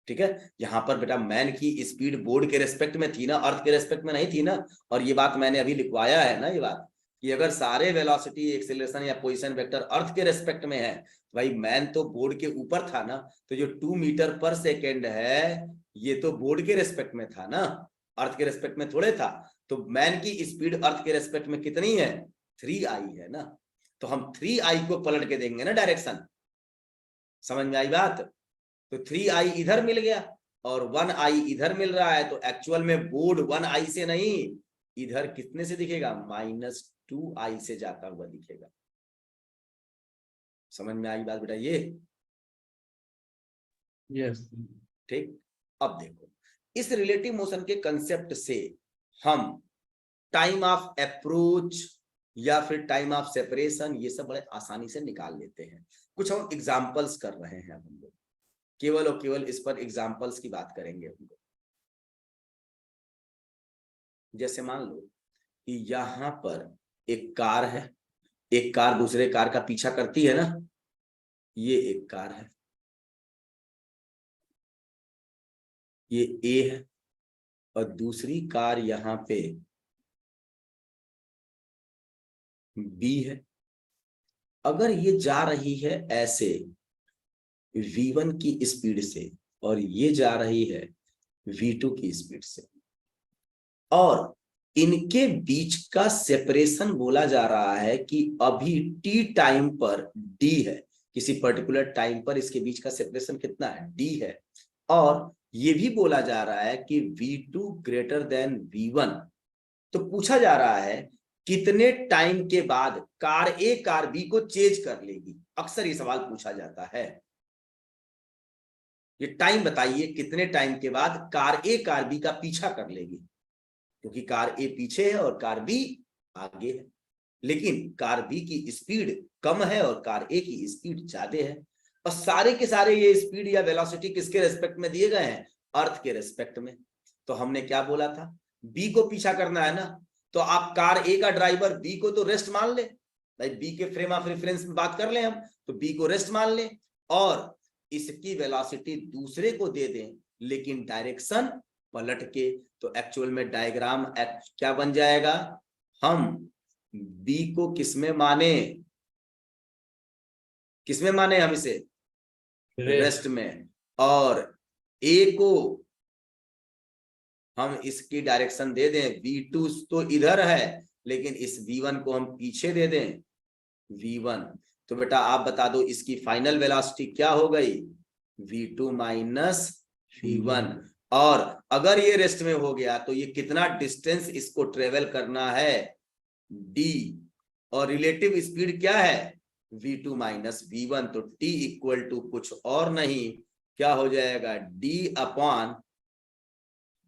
ठीक है, यहाँ पर बेटा मैन की स्पीड बोर्ड के रेस्पेक्ट में थी ना, अर्थ के रेस्पेक्ट में नहीं थी ना। और ये बात मैंने अभी लिखवाया है ना, ये बात कि अगर सारे वेलोसिटी एक्सेलरेशन या पोजीशन वेक्टर अर्थ के रेस्पेक्ट में है, भाई मैन तो बोर्ड के ऊपर था ना, तो जो 2 मीटर पर सेकेंड है ये तो बोर्ड के रेस्पेक्ट में था ना, अर्थ के रेस्पेक्ट में थोड़े था। तो मैन की स्पीड अर्थ के रेस्पेक्ट में कितनी है, 3i है ना। तो हम 3i को पलट के देंगे ना डायरेक्शन। समझ में आई बात? तो 3i इधर मिल गया और 1i इधर मिल रहा है, तो एक्चुअल में बोर्ड 1i से नहीं, इधर कितने से दिखेगा, -2i से जाता हुआ दिखेगा। समझ में आई बात बेटा ये? यस। ठीक, अब देखो इस रिलेटिव मोशन के कंसेप्ट से हम टाइम ऑफ अप्रोच या फिर टाइम ऑफ सेपरेशन ये सब बड़े आसानी से निकाल लेते हैं। कुछ हम एग्जांपल्स कर रहे हैं, हम लोग केवल और केवल इस पर एग्जांपल्स की बात करेंगे हम लोग। जैसे मान लो कि यहां पर एक कार है, एक कार दूसरे कार का पीछा करती है ना, ये एक कार है, ये ए है और दूसरी कार यहां पे बी है। अगर ये जा रही है ऐसे v1 की स्पीड से और ये जा रही है v2 की स्पीड से, और इनके बीच का सेपरेशन बोला जा रहा है कि अभी t टाइम पर d है, किसी पर्टिकुलर टाइम पर इसके बीच का सेपरेशन कितना है, d है। और ये भी बोला जा रहा है कि v2 ग्रेटर देन v1। तो पूछा जा रहा है कितने टाइम के बाद कार ए कार बी को चेज कर लेगी। अक्सर ये सवाल पूछा जाता है, ये टाइम बताइए कितने टाइम के बाद कार ए कार बी का पीछा कर लेगी, क्योंकि कार ए पीछे है और कार बी आगे है, लेकिन कार बी की स्पीड कम है और कार ए की स्पीड ज्यादा है। और सारे के सारे ये स्पीड या वेलोसिटी किसके रेस्पेक्ट में दिए गए हैं, अर्थ के रेस्पेक्ट में। तो हमने क्या बोला था, बी को पीछा करना है ना, तो आप कार ए का ड्राइवर बी को तो रेस्ट मान ले, भाई बी के फ्रेम ऑफ रेफरेंस में बात कर ले हम, तो बी को रेस्ट मान ले और इसकी वेलोसिटी दूसरे को दे दें, लेकिन डायरेक्शन पलट के। तो एक्चुअल में डायग्राम क्या बन जाएगा, हम बी को किसमें माने, किसमें माने हम इसे, रेस्ट में, और ए को हम इसकी डायरेक्शन दे दें, v2 तो इधर है लेकिन इस v1 को हम पीछे दे दें, v1। तो बेटा आप बता दो इसकी फाइनल वेलोसिटी क्या हो गई, v2 माइनस v1। और अगर ये रेस्ट में हो गया तो ये कितना डिस्टेंस इसको ट्रेवल करना है, d, और रिलेटिव स्पीड क्या है, v2 माइनस v1। तो t इक्वल टू कुछ और नहीं, क्या हो जाएगा, d upon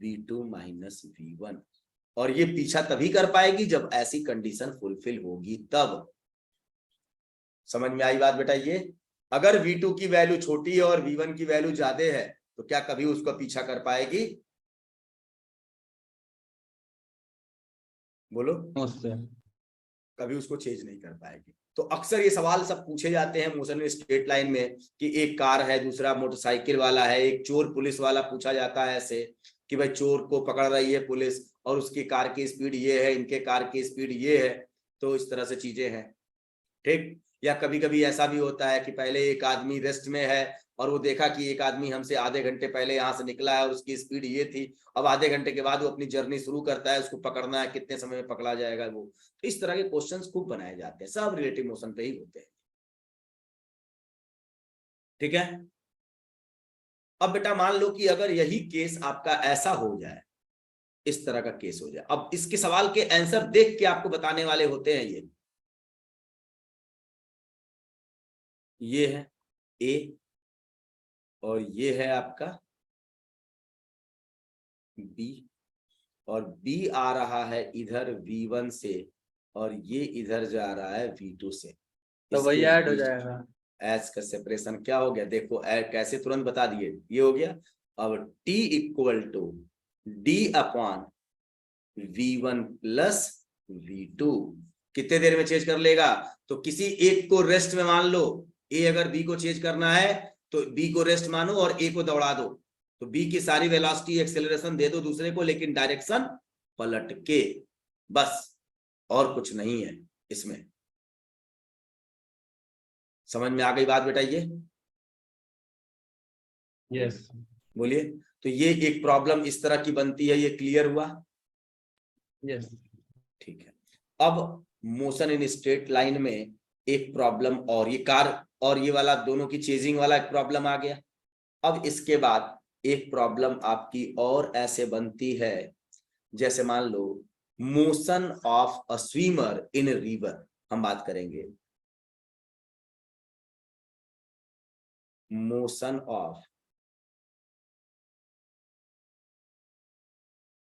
v2 minus v1। और ये पीछा तभी कर पाएगी जब ऐसी कंडीशन फुलफिल होगी तब। समझ में आई बात बेटा। ये अगर v2 की वैल्यू छोटी है और v1 की वैल्यू ज्यादा है तो क्या कभी उसको पीछा कर पाएगी, बोलो, कभी उसको चेंज नहीं कर पाएगी। तो अक्सर ये सवाल सब पूछे जाते हैं मोशन स्ट्रेट लाइन में कि एक कार है, दूसरा मोटरसाइकिल वाला है, एक चोर पुलिस वाला पूछा जाता है ऐसे कि भाई चोर को पकड़ रही है पुलिस और उसकी कार की स्पीड ये है, इनके कार की स्पीड ये है। तो इस तरह से चीजें हैं, ठीक। या कभी कभी ऐसा भी होता है कि पहले एक आदमी रेस्ट में है और वो देखा कि एक आदमी हमसे आधे घंटे पहले यहाँ से निकला है और उसकी स्पीड ये थी, अब आधे घंटे के बाद वो अपनी जर्नी शुरू करता है, उसको पकड़ना है, कितने समय में पकड़ा जाएगा वो। तो इस तरह के क्वेश्चंस खूब बनाए जाते हैं, सब रिलेटिव मोशन पे ही होते हैं, ठीक है। अब बेटा मान लो कि अगर यही केस आपका ऐसा हो जाए, इस तरह का केस हो जाए, अब इसके सवाल के आंसर देख के आपको बताने वाले होते हैं। ये है ए और ये है आपका बी, और बी आ रहा है इधर v1 से और ये इधर जा रहा है v2 से, तो वही ऐड हो जाएगा। एच का सेपरेशन क्या हो गया, देखो कैसे तुरंत बता दिए, ये हो गया। अब t equal to d upon v1 plus v2 कितने देर में चेंज कर लेगा, तो किसी एक को रेस्ट में मान लो, ए अगर बी को चेंज करना है तो बी को रेस्ट मानो और ए को दौड़ा दो, तो बी की सारी वेलोसिटी एक्सेलरेशन दे दो दूसरे को, लेकिन डायरेक्शन पलट के, बस और कुछ नहीं है इसमें। समझ में आ गई बात बेटा ये, यस बोलिए। तो ये एक प्रॉब्लम इस तरह की बनती है, ये क्लियर हुआ, यस। ठीक है। अब मोशन इन स्ट्रेट लाइन में एक प्रॉब्लम, और ये कार और ये वाला दोनों की चेजिंग वाला एक प्रॉब्लम आ गया। अब इसके बाद एक प्रॉब्लम आपकी और ऐसे बनती है, जैसे मान लो motion of a swimmer in river, हम बात करेंगे motion of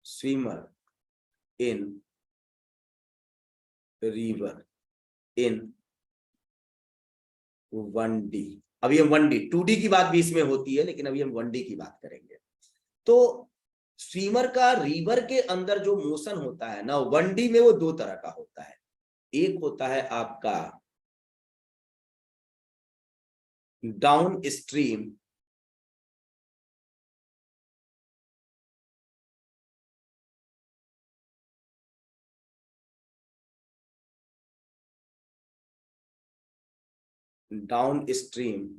swimmer in river in 1D। अभी हम 1D, 2D की बात भी इसमें होती है, लेकिन अभी हम 1D की बात करेंगे। तो स्विमर का रिवर के अंदर जो मोशन होता है ना 1D में, वो दो तरह का होता है। एक होता है आपका down stream down stream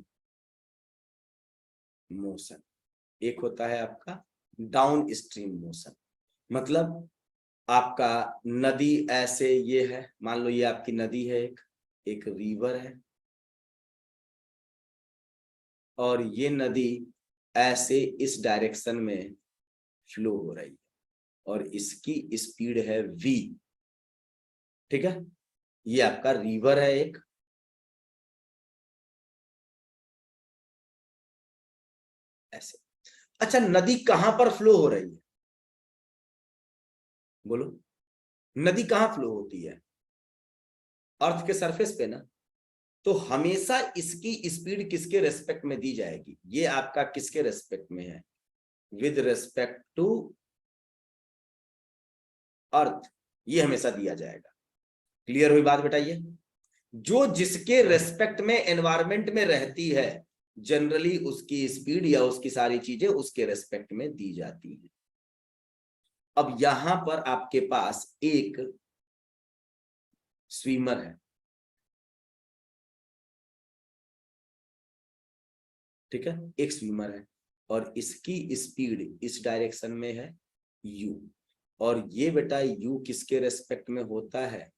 motion, एक होता है आपका डाउन स्ट्रीम मोशन। मतलब आपका नदी ऐसे ये है, मान लो ये आपकी नदी है, एक रिवर है, और ये नदी ऐसे इस डायरेक्शन में फ्लो हो रही है और इसकी स्पीड है v। ठीक है, ये आपका रिवर है एक, ऐसे। अच्छा, नदी कहां पर फ्लो हो रही है? बोलो, नदी कहां फ्लो होती है? अर्थ के सरफेस पे ना। तो हमेशा इसकी स्पीड किसके रेस्पेक्ट में दी जाएगी? ये आपका किसके रेस्पेक्ट में है? विद रेस्पेक्ट टू अर्थ, ये हमेशा दिया जाएगा। क्लियर हुई बात बेटा? ये जो जिसके रेस्पेक्ट में एनवायरमेंट में रहती है, जनरली उसकी स्पीड या उसकी सारी चीजें उसके रेस्पेक्ट में दी जाती है। अब यहां पर आपके पास एक स्विमर है, ठीक है, एक स्विमर है और इसकी स्पीड इस डायरेक्शन में है u, और ये बेटा u किसके रेस्पेक्ट में होता है?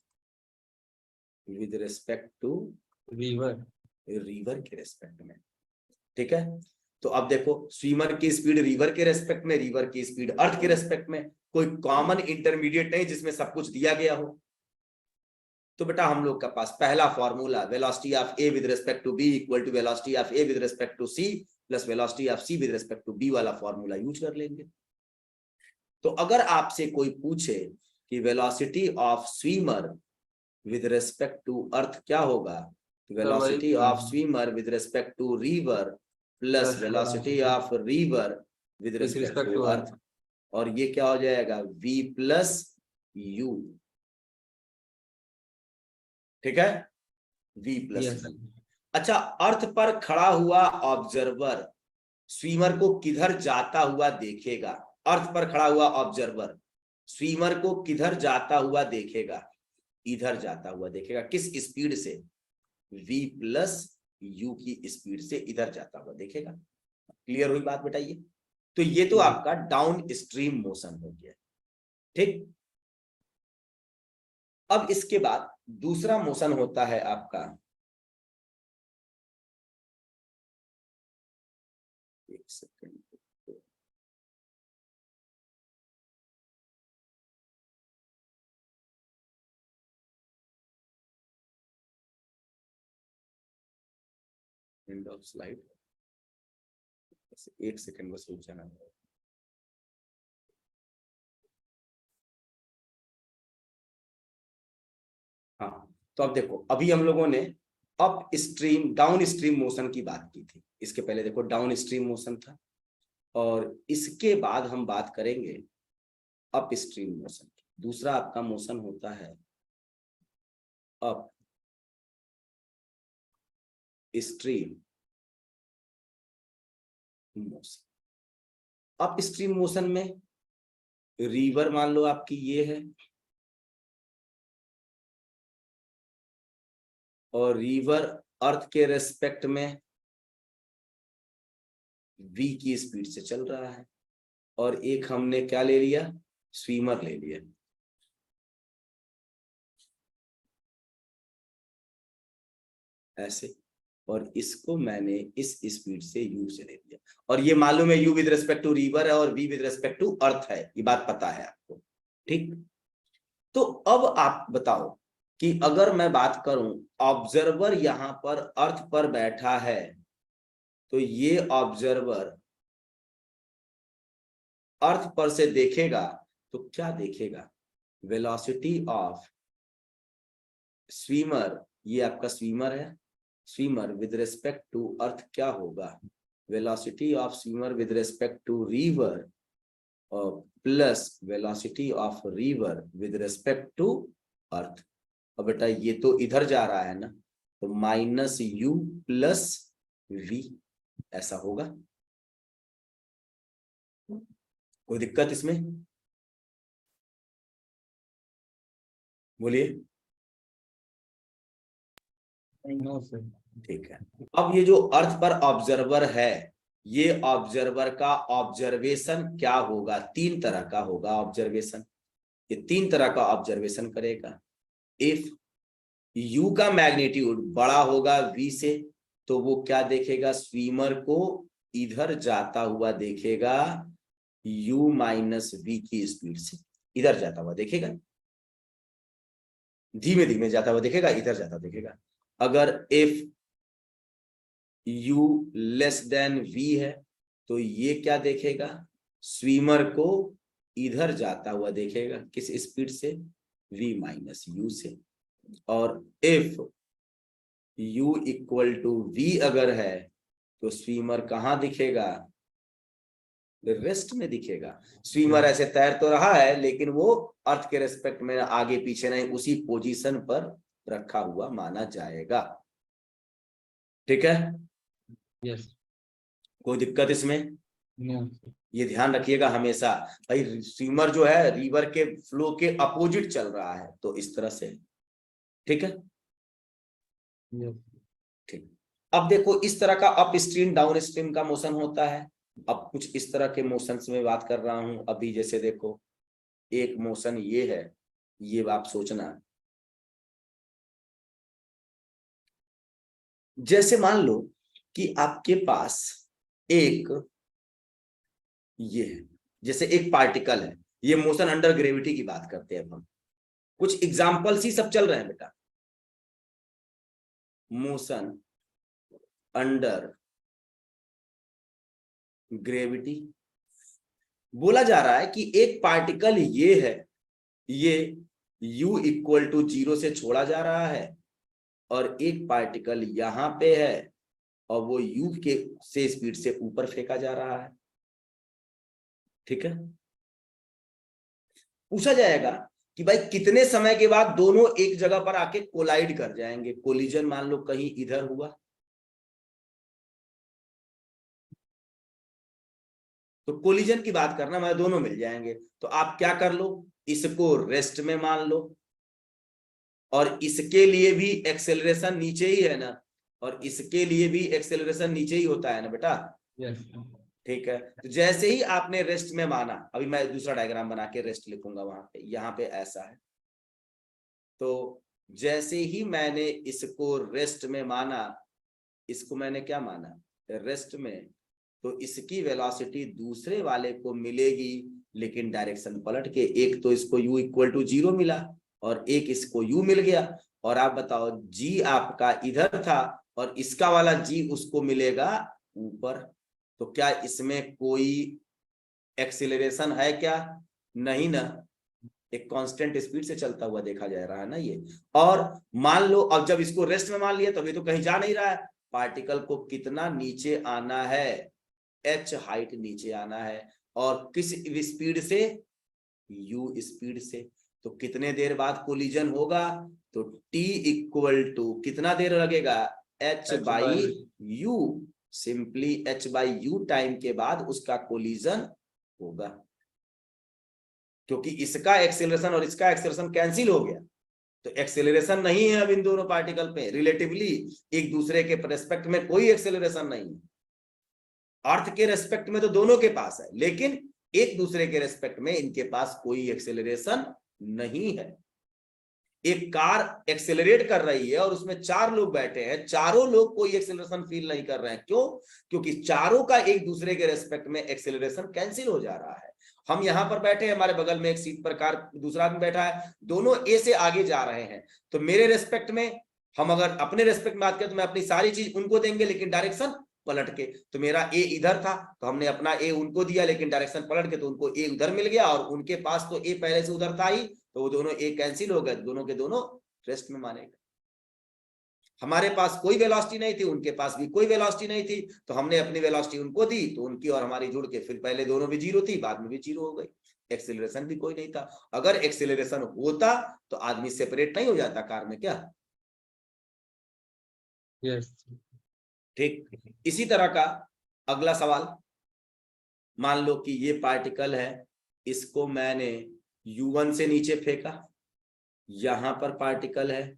With respect to river. River के रेस्पेक्ट में। ठीक है, तो अब देखो, स्विमर की स्पीड रिवर के रेस्पेक्ट में, रिवर की स्पीड अर्थ के रेस्पेक्ट में, कोई कॉमन इंटरमीडिएट नहीं जिसमें सब कुछ दिया गया हो। तो बेटा हम लोग का पास पहला formula, velocity of A with respect to B equal to velocity of A with respect to C plus velocity of C with respect to B वाला फॉर्मूला यूज कर लेंगे। तो अगर आपसे कोई पूछे कि velocity of swimmer with respect to earth क्या होगा, velocity of swimmer with respect to river plus velocity of river with respect to earth, और ये क्या हो जाएगा? v plus you. ठीक है, v प्लस। अच्छा, अर्थ पर खड़ा हुआ ऑब्जर्वर स्विमर को किधर जाता हुआ देखेगा? अर्थ पर खड़ा हुआ ऑब्जर्वर स्विमर को किधर जाता हुआ देखेगा? इधर जाता हुआ देखेगा। किस स्पीड से? v प्लस यू की स्पीड से इधर जाता हुआ देखेगा। क्लियर हुई बात बेटा? ये तो ये तो आपका डाउन स्ट्रीम मोशन हो गया। ठीक, अब इसके बाद दूसरा मोशन होता है आपका, एक सेकेंड, एंड ऑफ स्लाइड, एक सेकेंड बस रुक जाना। हाँ, तो अब देखो, अभी हम लोगों ने up stream down stream motion की बात की थी। इसके पहले देखो डाउन स्ट्रीम मोशन था, और इसके बाद हम बात करेंगे अप स्ट्रीम मोशन की। दूसरा आपका मोशन होता है up stream motion. Up stream motion में रिवर मान लो आपकी ये है, और रिवर अर्थ के रेस्पेक्ट में v की स्पीड से चल रहा है, और एक हमने क्या ले लिया? स्विमर ले लिया, ऐसे, और इसको मैंने इस स्पीड से u से ले लिया, और ये मालूम है u with respect to river है और v with respect to earth है, ये बात पता है आपको। ठीक, तो अब आप बताओ कि अगर मैं बात करूं, ऑब्जर्वर यहां पर अर्थ पर बैठा है, तो ये ऑब्जर्वर अर्थ पर से देखेगा तो क्या देखेगा? वेलोसिटी ऑफ स्विमर, ये आपका स्विमर है, swimmer with respect to earth क्या होगा? Velocity of swimmer with respect to river plus velocity of river with respect to earth. अब बेटा ये तो इधर जा रहा है ना, तो माइनस यू प्लस वी, ऐसा होगा। कोई दिक्कत इसमें? बोलिए। No sir. ठीक है, अब ये जो अर्थ पर ऑब्जर्वर है, ये ऑब्जर्वर का ऑब्जर्वेशन क्या होगा? 3 तरह का होगा ऑब्जर्वेशन। ये 3 तरह का ऑब्जर्वेशन करेगा। इफ यू का मैग्नीट्यूड बड़ा होगा v से, तो वो क्या देखेगा? स्विमर को इधर जाता हुआ देखेगा u माइनस वी की स्पीड से, इधर जाता हुआ देखेगा, धीमे धीमे जाता हुआ देखेगा, इधर जाता देखेगा। अगर if u less than v है, तो ये क्या देखेगा? स्विमर को इधर जाता हुआ देखेगा, किस स्पीड से? v माइनस यू से। और if u equal to v अगर है, तो स्विमर कहाँ दिखेगा? रेस्ट में दिखेगा। स्विमर ऐसे तैर तो रहा है, लेकिन वो अर्थ के रेस्पेक्ट में आगे पीछे नहीं, उसी पोजीशन पर रखा हुआ माना जाएगा। ठीक है, यस। कोई दिक्कत इसमें? नो। ये ध्यान रखिएगा हमेशा, भाई स्विमर जो है रिवर के फ्लो के अपोजिट चल रहा है, तो इस तरह से। ठीक है, यस। ठीक। अब देखो, इस तरह का अप स्ट्रीम डाउन स्ट्रीम का मोशन होता है। अब कुछ इस तरह के मोशंस में बात कर रहा हूं अभी। जैसे देखो, एक मोशन ये है, ये आप सोचना, जैसे मान लो कि आपके पास एक ये है, जैसे एक पार्टिकल है, ये मोशन अंडर ग्रेविटी की बात करते हैं हम। कुछ एग्जाम्पल्स ही सब चल रहे हैं बेटा। मोशन अंडर ग्रेविटी, बोला जा रहा है कि एक पार्टिकल ये है, ये u इक्वल टू 0 से छोड़ा जा रहा है, और एक पार्टिकल यहां पे है और वो u के से स्पीड से ऊपर फेंका जा रहा है। ठीक है, पूछा जाएगा कि भाई कितने समय के बाद दोनों एक जगह पर आके कोलाइड कर जाएंगे? कोलिजन मान लो कहीं इधर हुआ, तो कोलिजन की बात करना, मैं दोनों मिल जाएंगे, तो आप क्या कर लो, इसको रेस्ट में मान लो, और इसके लिए भी एक्सेलरेशन नीचे ही है ना, और इसके लिए भी एक्सेलरेशन नीचे ही होता है ना बेटा। यस। ठीक है, तो जैसे ही आपने रेस्ट में माना, अभी मैं दूसरा डायग्राम बना के रेस्ट लिखूंगा वहां पे, यहाँ पे ऐसा है, तो जैसे ही मैंने इसको रेस्ट में माना, इसको मैंने क्या माना? रेस्ट में, तो इसकी वेलोसिटी दूसरे वाले को मिलेगी, लेकिन डायरेक्शन पलट के। एक तो इसको u इक्वल टू 0 मिला, और एक इसको u मिल गया। और आप बताओ, g आपका इधर था और इसका वाला g उसको मिलेगा ऊपर, तो क्या इसमें कोई एक्सीलरेशन है क्या? नहीं ना, एक कांस्टेंट स्पीड से चलता हुआ देखा जा रहा है ना ये। और मान लो अब जब इसको रेस्ट में मान लिया, तो अभी तो कहीं जा नहीं रहा है, पार्टिकल को कितना नीचे आना है? h हाइट नीचे आना है, और किस स्पीड से? u स्पीड से। तो कितने देर बाद कोलिजन होगा? तो t इक्वल टू कितना देर लगेगा? h by you, simply h by you time के बाद उसका कोलिजन होगा, क्योंकि इसका एक्सेलरेशन और इसका एक्सेलरेशन कैंसिल हो गया, तो एक्सेलरेशन नहीं है अब इन दोनों पार्टिकल पे, रिलेटिवली एक दूसरे के रेस्पेक्ट में कोई एक्सेलरेशन नहीं है। अर्थ के रेस्पेक्ट में तो दोनों के पास है, लेकिन एक दूसरे के रेस्पेक्ट में इनके पास कोई एक्सेलरेशन नहीं है। एक कार एक्सेलरेट कर रही है और उसमें 4 लोग बैठे हैं, चारों लोग कोई एक्सेलरेशन फील नहीं कर रहे हैं। क्यों? क्योंकि चारों का एक दूसरे के रेस्पेक्ट में एक्सेलरेशन कैंसिल हो जा रहा है। हम यहां पर बैठे हैं, हमारे बगल में एक सीट पर कार दूसरा आदमी बैठा है, दोनों ए से आगे जा रहे हैं, तो मेरे रेस्पेक्ट में, हम अगर अपने रेस्पेक्ट में बात करें तो मैं अपनी सारी चीज उनको देंगे, लेकिन डायरेक्शन पलट के। तो मेरा ए इधर था, तो हमने अपना ए उनको दिया, लेकिन डायरेक्शन पलट के, तो उनको ए उधर मिल गया, और उनके पास तो ए पहले से उधर था ही, तो वो दोनों ए कैंसिल हो गए, दोनों के दोनों रेस्ट में माने गए। हमारे पास कोई वेलोसिटी नहीं थी, उनके पास भी कोई वेलोसिटी नहीं थी, तो हमने अपनी वेलोसिटी उनको दी, तो उनकी और हमारी जुड़ के फिर पहले दोनों भी 0 थी, बाद में भी 0 हो गई। एक्सेलरेशन भी कोई नहीं था। अगर एक्सेलरेशन होता तो आदमी सेपरेट नहीं हो जाता कार में क्या? यस। ठीक, इसी तरह का अगला सवाल, मान लो कि ये पार्टिकल है, इसको मैंने u1 से नीचे फेंका, यहां पर पार्टिकल है,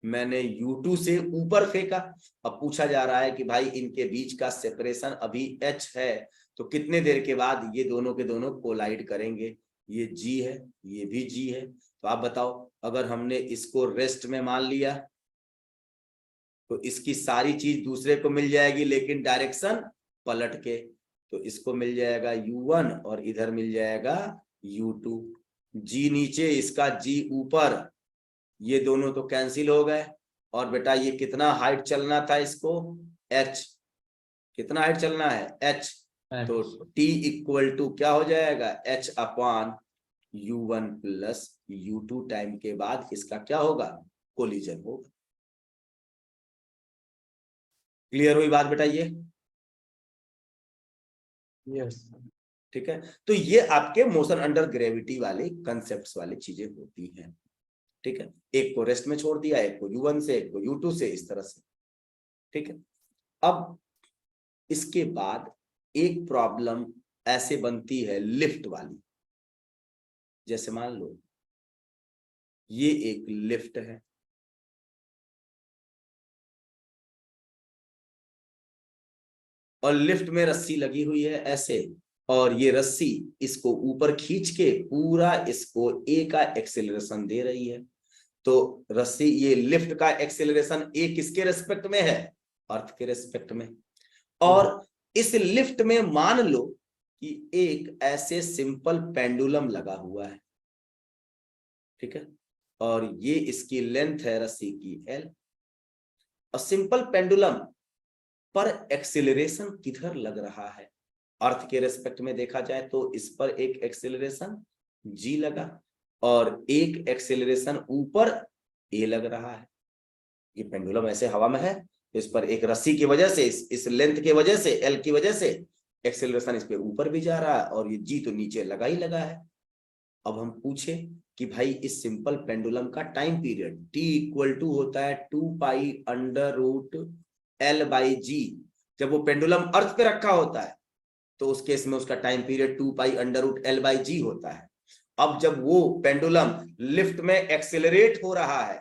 मैंने U2 से ऊपर फेंका। अब पूछा जा रहा है कि भाई इनके बीच का सेपरेशन अभी h है, तो कितने देर के बाद ये दोनों के दोनों कोलाइड करेंगे। ये G है, ये भी G है। तो आप बताओ, अगर हमने इसको रेस्ट में मान लिया तो इसकी सारी चीज दूसरे को मिल जाएगी, लेकिन डायरेक्शन पलट के। तो इसको मिल जाएगा U1 और इधर मिल जाएगा U2। G नीचे, इसका G ऊपर, ये दोनों तो कैंसिल हो गए। और बेटा ये कितना हाइट चलना था इसको, h, कितना हाइट चलना है h, तो t इक्वल टू क्या हो जाएगा, h upon U1 plus U2 time के बाद इसका क्या होगा, कोलिजन होगा। क्लियर हुई बात बेटा ये? यस। ठीक है, तो ये आपके मोशन अंडर ग्रेविटी वाले कंसेप्ट्स वाली चीजें होती हैं। ठीक है, एक को रेस्ट में छोड़ दिया, एक को U1 से, एक को U2 से, इस तरह से। ठीक है, अब इसके बाद एक प्रॉब्लम ऐसे बनती है लिफ्ट वाली। जैसे मान लो ये एक लिफ्ट है, और लिफ्ट में रस्सी लगी हुई है ऐसे, और ये रस्सी इसको ऊपर खींच के पूरा इसको ए का एक्सेलरेशन दे रही है। तो रस्सी, ये लिफ्ट का एक्सेलरेशन ए किसके रेस्पेक्ट में है, अर्थ के रेस्पेक्ट में। और इस लिफ्ट में मान लो कि एक ऐसे सिंपल पेंडुलम लगा हुआ है। ठीक है, और ये इसकी लेंथ है रस्सी की L। और सिंपल पेंडुलम पर एक्सेलरेशन किधर लग रहा है, अर्थ के रेस्पेक्ट में देखा जाए तो इस पर एक एक्सेलरेशन G लगा, और एक एक्सेलरेशन ऊपर A लग रहा है। ये पेंडुलम ऐसे हवा में है, तो इस पर एक रस्सी की वजह से, इस लेंथ की वजह से, L की वजह से एक्सेलरेशन इस पे ऊपर भी जा रहा है, और ये G तो नीचे लगा ही लगा है। अब हम पूछे कि भाई इस सिंपल पेंडुलम का time period T equal to होता है 2 pi under root L by G। जब वो पेंडुलम अर्थ पे रखा होता है तो उस केस में उसका time period 2 pi under root L by G होता है। अब जब वो पेंडुलम लिफ्ट में एक्सेलरेट हो रहा है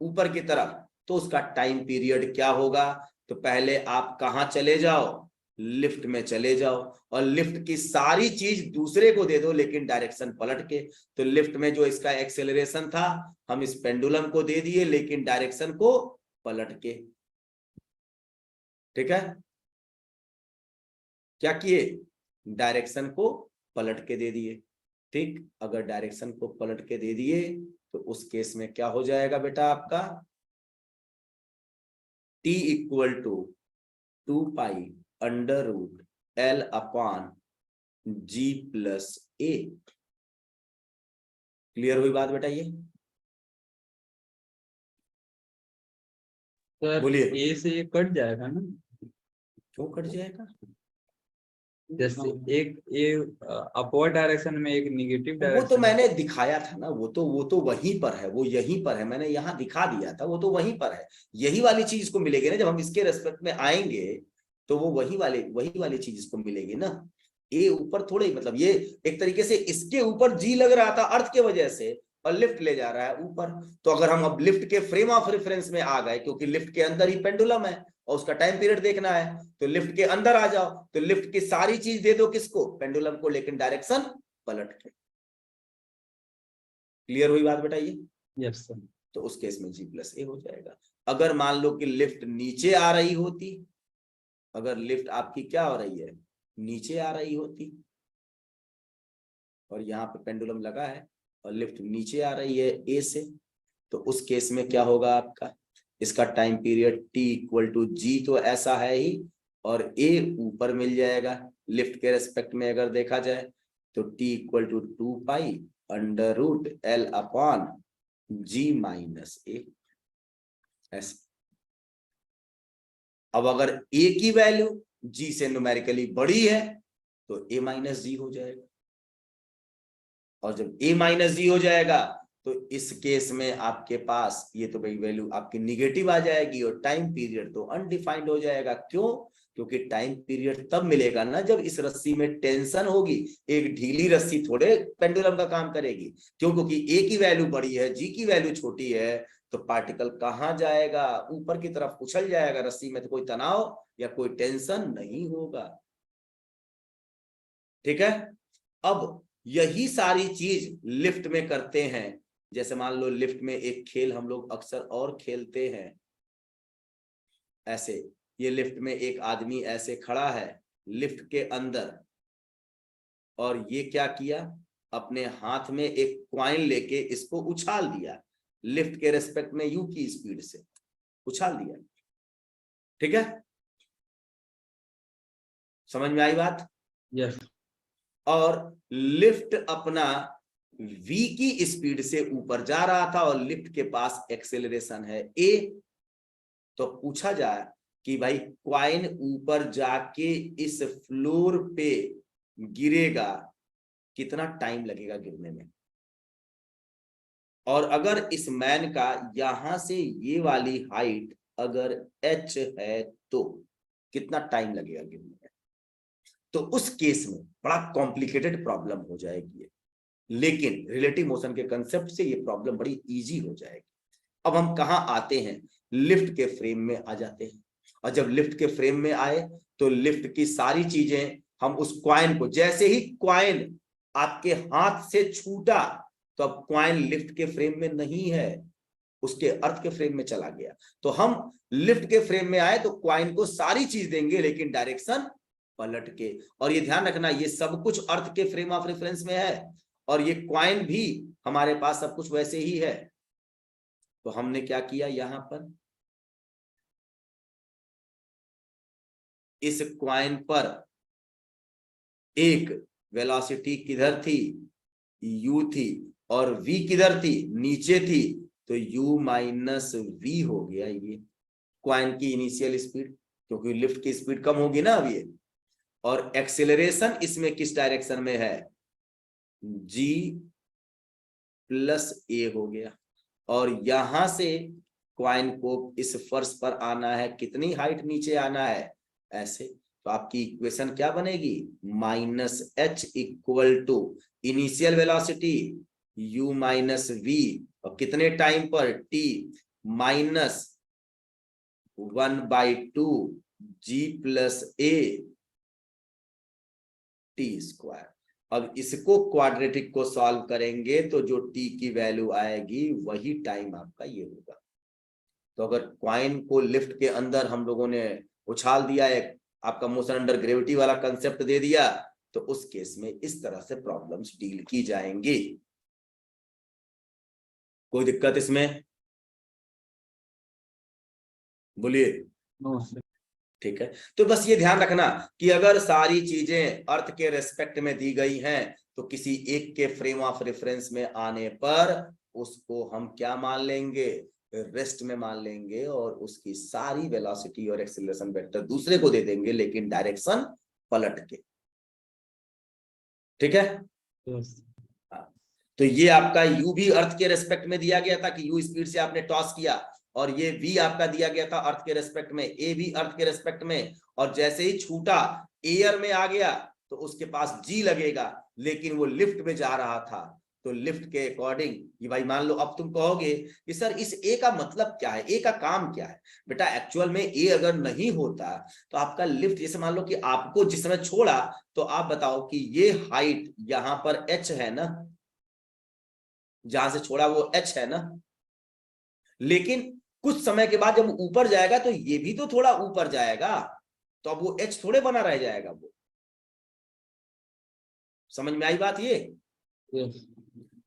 ऊपर की तरफ, तो उसका टाइम पीरियड क्या होगा। तो पहले आप कहां चले जाओ, लिफ्ट में चले जाओ, और लिफ्ट की सारी चीज दूसरे को दे दो, लेकिन डायरेक्शन पलट के। तो लिफ्ट में जो इसका एक्सेलरेशन था हम इस पेंडुलम को दे दिए, लेकिन डायरेक्शन को पलट के। ठीक है, क्या किए, डायरेक्शन को पलट के दे दिए। ठीक, अगर डायरेक्शन को पलट के दे दिए तो उस केस में क्या हो जाएगा बेटा आपका, T equal to 2 pi under root L upon G plus A। Clear हुई बात बेटा ये? सर बोलिए। ए से ये कट जाएगा ना, क्यों कट जाएगा? जैसे एक ये अपवर्ड डायरेक्शन में, एक निगेटिव वो डायरेक्शन। तो मैंने दिखाया था ना, वो तो वहीं पर है, वो यहीं पर है, मैंने यहाँ दिखा दिया था, वो तो वहीं पर है। यही वाली चीज इसको मिलेगी ना, जब हम इसके रेस्पेक्ट में आएंगे तो वो वही वाली चीज इसको मिलेगी ना। ए ऊपर थोड़े, मतलब ये एक तरीके से इसके ऊपर G लग रहा था अर्थ के वजह से, और लिफ्ट ले जा रहा है ऊपर। तो अगर हम अब लिफ्ट के फ्रेम ऑफ रेफरेंस में आ गए, क्योंकि लिफ्ट के अंदर ही पेंडुलम है और उसका टाइम पीरियड देखना है, तो लिफ्ट के अंदर आ जाओ, तो लिफ्ट की सारी चीज दे दो किसको, पेंडुलम को, लेकिन डायरेक्शन पलट के। क्लियर हुई बात बेटा ये? Yes sir. तो उस केस में G प्लस A हो जाएगा। अगर मान लो कि लिफ्ट नीचे आ रही होती, अगर लिफ्ट आपकी क्या हो रही है, नीचे आ रही होती, और यहाँ पे पेंडुलम लगा है और लिफ्ट नीचे आ रही है A से, तो उस केस में क्या होगा आपका, इसका time period T equal to G तो ऐसा है ही, और A ऊपर मिल जाएगा लिफ्ट के रेस्पेक्ट में अगर देखा जाए, तो T equal to 2 pi under root L upon G minus A ऐसे। अब अगर A की वैल्यू G से न्यूमेरिकली बड़ी है तो A माइनस G हो जाएगा, और जब A माइनस G हो जाएगा तो इस केस में आपके पास ये तो भाई वैल्यू आपकी निगेटिव आ जाएगी, और टाइम पीरियड तो अनडिफाइंड हो जाएगा। क्यों? क्योंकि टाइम पीरियड तब मिलेगा ना जब इस रस्सी में टेंशन होगी। एक ढीली रस्सी थोड़े पेंडुलम का काम करेगी, क्यों? क्योंकि ए की वैल्यू बड़ी है, जी की वैल्यू छोटी है, तो पार्टिकल कहां जाएगा? ऊपर की तरफ उछल जाएगा। रस्सी में तो कोई तनाव या कोई टेंशन नहीं होगा। ठीक है। अब यही सारी चीज लिफ्ट में करते हैं। जैसे मान लो लिफ्ट में एक खेल हम लोग अक्सर और खेलते हैं ऐसे। ये लिफ्ट में एक आदमी ऐसे खड़ा है लिफ्ट के अंदर, और ये क्या किया? अपने हाथ में एक क्वाइन लेके इसको उछाल दिया लिफ्ट के रेस्पेक्ट में, यू की स्पीड से उछाल दिया। ठीक है, समझ में आई बात? यस। और लिफ्ट अपना v की स्पीड से ऊपर जा रहा था और लिफ्ट के पास एक्सेलरेशन है a। तो पूछा जाए कि भाई क्वाइन ऊपर जाके इस फ्लोर पे गिरेगा, कितना टाइम लगेगा गिरने में? और अगर इस मैन का यहां से ये वाली हाइट अगर h है तो कितना टाइम लगेगा गिरने में? तो उस केस में बड़ा कॉम्प्लिकेटेड प्रॉब्लम हो जाएगी, लेकिन रिलेटिव मोशन के कंसेप्ट से ये प्रॉब्लम बड़ी इजी हो जाएगी। अब हम कहां आते हैं? लिफ्ट के फ्रेम में आ जाते हैं। और जब लिफ्ट के फ्रेम में आए तो लिफ्ट की सारी चीजें, हम उस क्वाइन को, जैसे ही क्वाइन आपके हाथ से छूटा तो अब क्वाइन लिफ्ट के फ्रेम में नहीं है, उसके अर्थ के फ्रेम में चला गया। तो हम लिफ्ट के फ्रेम में आए तो क्वाइन को सारी चीज देंगे लेकिन डायरेक्शन पलट के। और ये ध्यान रखना, ये सब कुछ अर्थ के फ्रेम ऑफ रेफरेंस में है और ये क्वाइन भी हमारे पास सब कुछ वैसे ही है। तो हमने क्या किया? यहां पर इस क्वाइन पर एक वेलोसिटी किधर थी? u थी। और v किधर थी? नीचे थी। तो u माइनस v हो गया ये क्वाइन की इनिशियल स्पीड, क्योंकि लिफ्ट की स्पीड कम होगी ना अब ये। और एक्सेलरेशन इसमें किस डायरेक्शन में है? g प्लस a हो गया। और यहां से क्वाइन को इस फर्श पर आना है, कितनी हाइट नीचे आना है? ऐसे। तो आपकी इक्वेशन क्या बनेगी? Minus h equal to initial velocity u minus v, और कितने टाइम पर? t, minus 1/2 g plus a t square. अब इसको क्वाड्रेटिक को सॉल्व करेंगे तो जो t की वैल्यू आएगी वही टाइम आपका ये होगा। तो अगर क्वाइन को लिफ्ट के अंदर हम लोगों ने उछाल दिया, एक आपका मोशन अंडर ग्रेविटी वाला कंसेप्ट दे दिया, तो उस केस में इस तरह से प्रॉब्लम्स डील की जाएंगी। कोई दिक्कत इसमें? बोलिए। नो। ठीक है, तो बस ये ध्यान रखना कि अगर सारी चीजें अर्थ के रेस्पेक्ट में दी गई हैं तो किसी एक के फ्रेम ऑफ रेफरेंस में आने पर उसको हम क्या मान लेंगे? रेस्ट में मान लेंगे, और उसकी सारी वेलोसिटी और एक्सीलरेशन वेक्टर दूसरे को दे देंगे लेकिन डायरेक्शन पलट के। ठीक है। तो ये आपका u भी अर्थ के रेस्पेक्ट में दिया गया था कि u स्पीड से आपने टॉस किया, और ये v आपका दिया गया था अर्थ के रेस्पेक्ट में, a भी अर्थ के रेस्पेक्ट में। और जैसे ही छूटा एयर में आ गया तो उसके पास g लगेगा, लेकिन वो लिफ्ट में जा रहा था। तो लिफ्ट के अकॉर्डिंग ये भाई मान लो, अब तुम कहोगे कि सर इस a का मतलब क्या है, a का काम क्या है? बेटा एक्चुअल में a अगर नहीं होता तो आपका लिफ्ट, जैसे मान लो कि आपको जिस समय छोड़ा, तो आप बताओ कि ये हाइट यहां पर h है ना, जहां से छोड़ा वो h है ना, लेकिन कुछ समय के बाद जब ऊपर जाएगा तो ये भी तो थोड़ा ऊपर जाएगा, तो अब वो h थोड़े बना रह जाएगा वो। समझ में आई बात ये?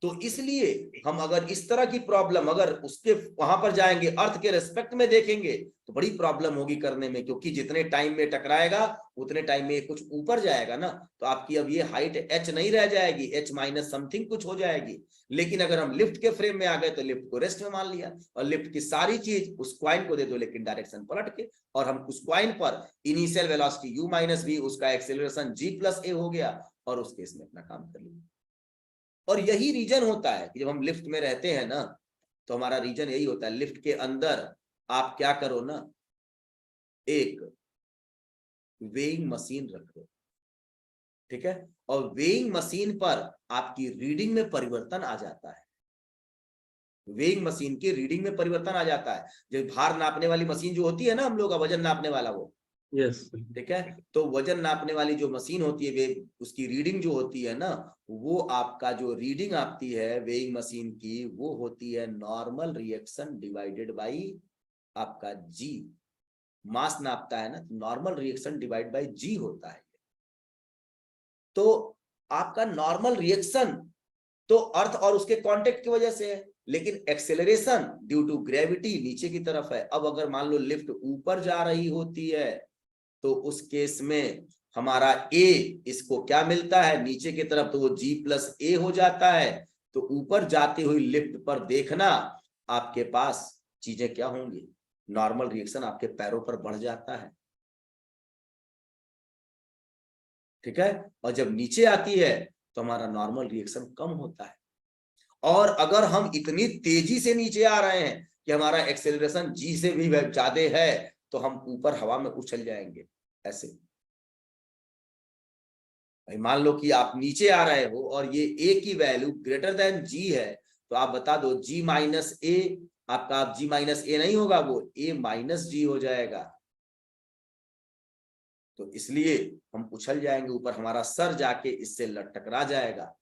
तो इसलिए हम अगर इस तरह की प्रॉब्लम अगर उसके वहां पर जाएंगे, अर्थ के रेस्पेक्ट में देखेंगे, तो बड़ी प्रॉब्लम होगी करने में, क्योंकि जितने टाइम में टकराएगा उतने टाइम में कुछ ऊपर जाएगा ना, तो आपकी अब ये हाइट h नहीं रह जाएगी, h माइनस समथिंग कुछ हो जाएगी। लेकिन अगर हम लिफ्ट के फ्रेम में आ गए तो लिफ्ट को रेस्ट में मान लिया, और लिफ्ट की सारी चीज उस क्वाइन को दे दो लेकिन डायरेक्शन पलट के, और हम उस क्वाइन पर initial velocity u minus v, उसका एक्सेलरेशन g प्लस a हो गया, और उस केस में अपना काम कर लिया। और यही रीजन होता है कि जब हम लिफ्ट में रहते हैं ना, तो हमारा रीजन यही होता है, लिफ्ट के अंदर आप क्या करो ना, एक वेइंग मशीन रख दो, ठीक है, और वेइंग मशीन पर आपकी रीडिंग में परिवर्तन आ जाता है, वेइंग मशीन की रीडिंग में परिवर्तन आ जाता है। जो भार नापने वाली मशीन जो होती है ना हम लोग का वजन नापने वाला, वो यस ठीक है, तो वजन नापने वाली जो मशीन होती है वे उसकी रीडिंग जो होती है ना, वो आपका जो रीडिंग आती है वेइंग मशीन की, वो होती है नॉर्मल रिएक्शन डिवाइडेड बाई आपका जी। मास नापता है ना, नॉर्मल रिएक्शन डिवाइड बाई जी होता है। तो आपका नॉर्मल रिएक्शन तो अर्थ और उसके कांटेक्ट की वजह से है, लेकिन एक्सेलरेशन ड्यू टू ग्रेविटी नीचे की तरफ है। अब अगर मान लो लिफ्ट ऊपर जा रही होती है तो उस केस में हमारा ए इसको क्या मिलता है नीचे की तरफ, तो वो जी प्लस ए हो जाता है। तो ऊपर जाती हुई लिफ्ट पर देखना आपके पास चीजें क्या होंगी, नॉर्मल रिएक्शन आपके पैरों पर बढ़ जाता है, ठीक है, और जब नीचे आती है तो हमारा नॉर्मल रिएक्शन कम होता है। और अगर हम इतनी तेजी से नीचे आ रहे हैं कि हमारा एक्सेलरेशन जी से भी ज्यादा है, तो हम ऊपर हवा में उछल जाएंगे ऐसे। भाई मान लो कि आप नीचे आ रहे हो और ये ए की वैल्यू ग्रेटर देन जी है, तो आप बता दो जी माइनस ए, आपका जी माइनस ए नहीं होगा, वो ए माइनस जी हो जाएगा। तो इसलिए हम उछल जाएंगे ऊपर, हमारा सर जाके इससे टकरा जाएगा,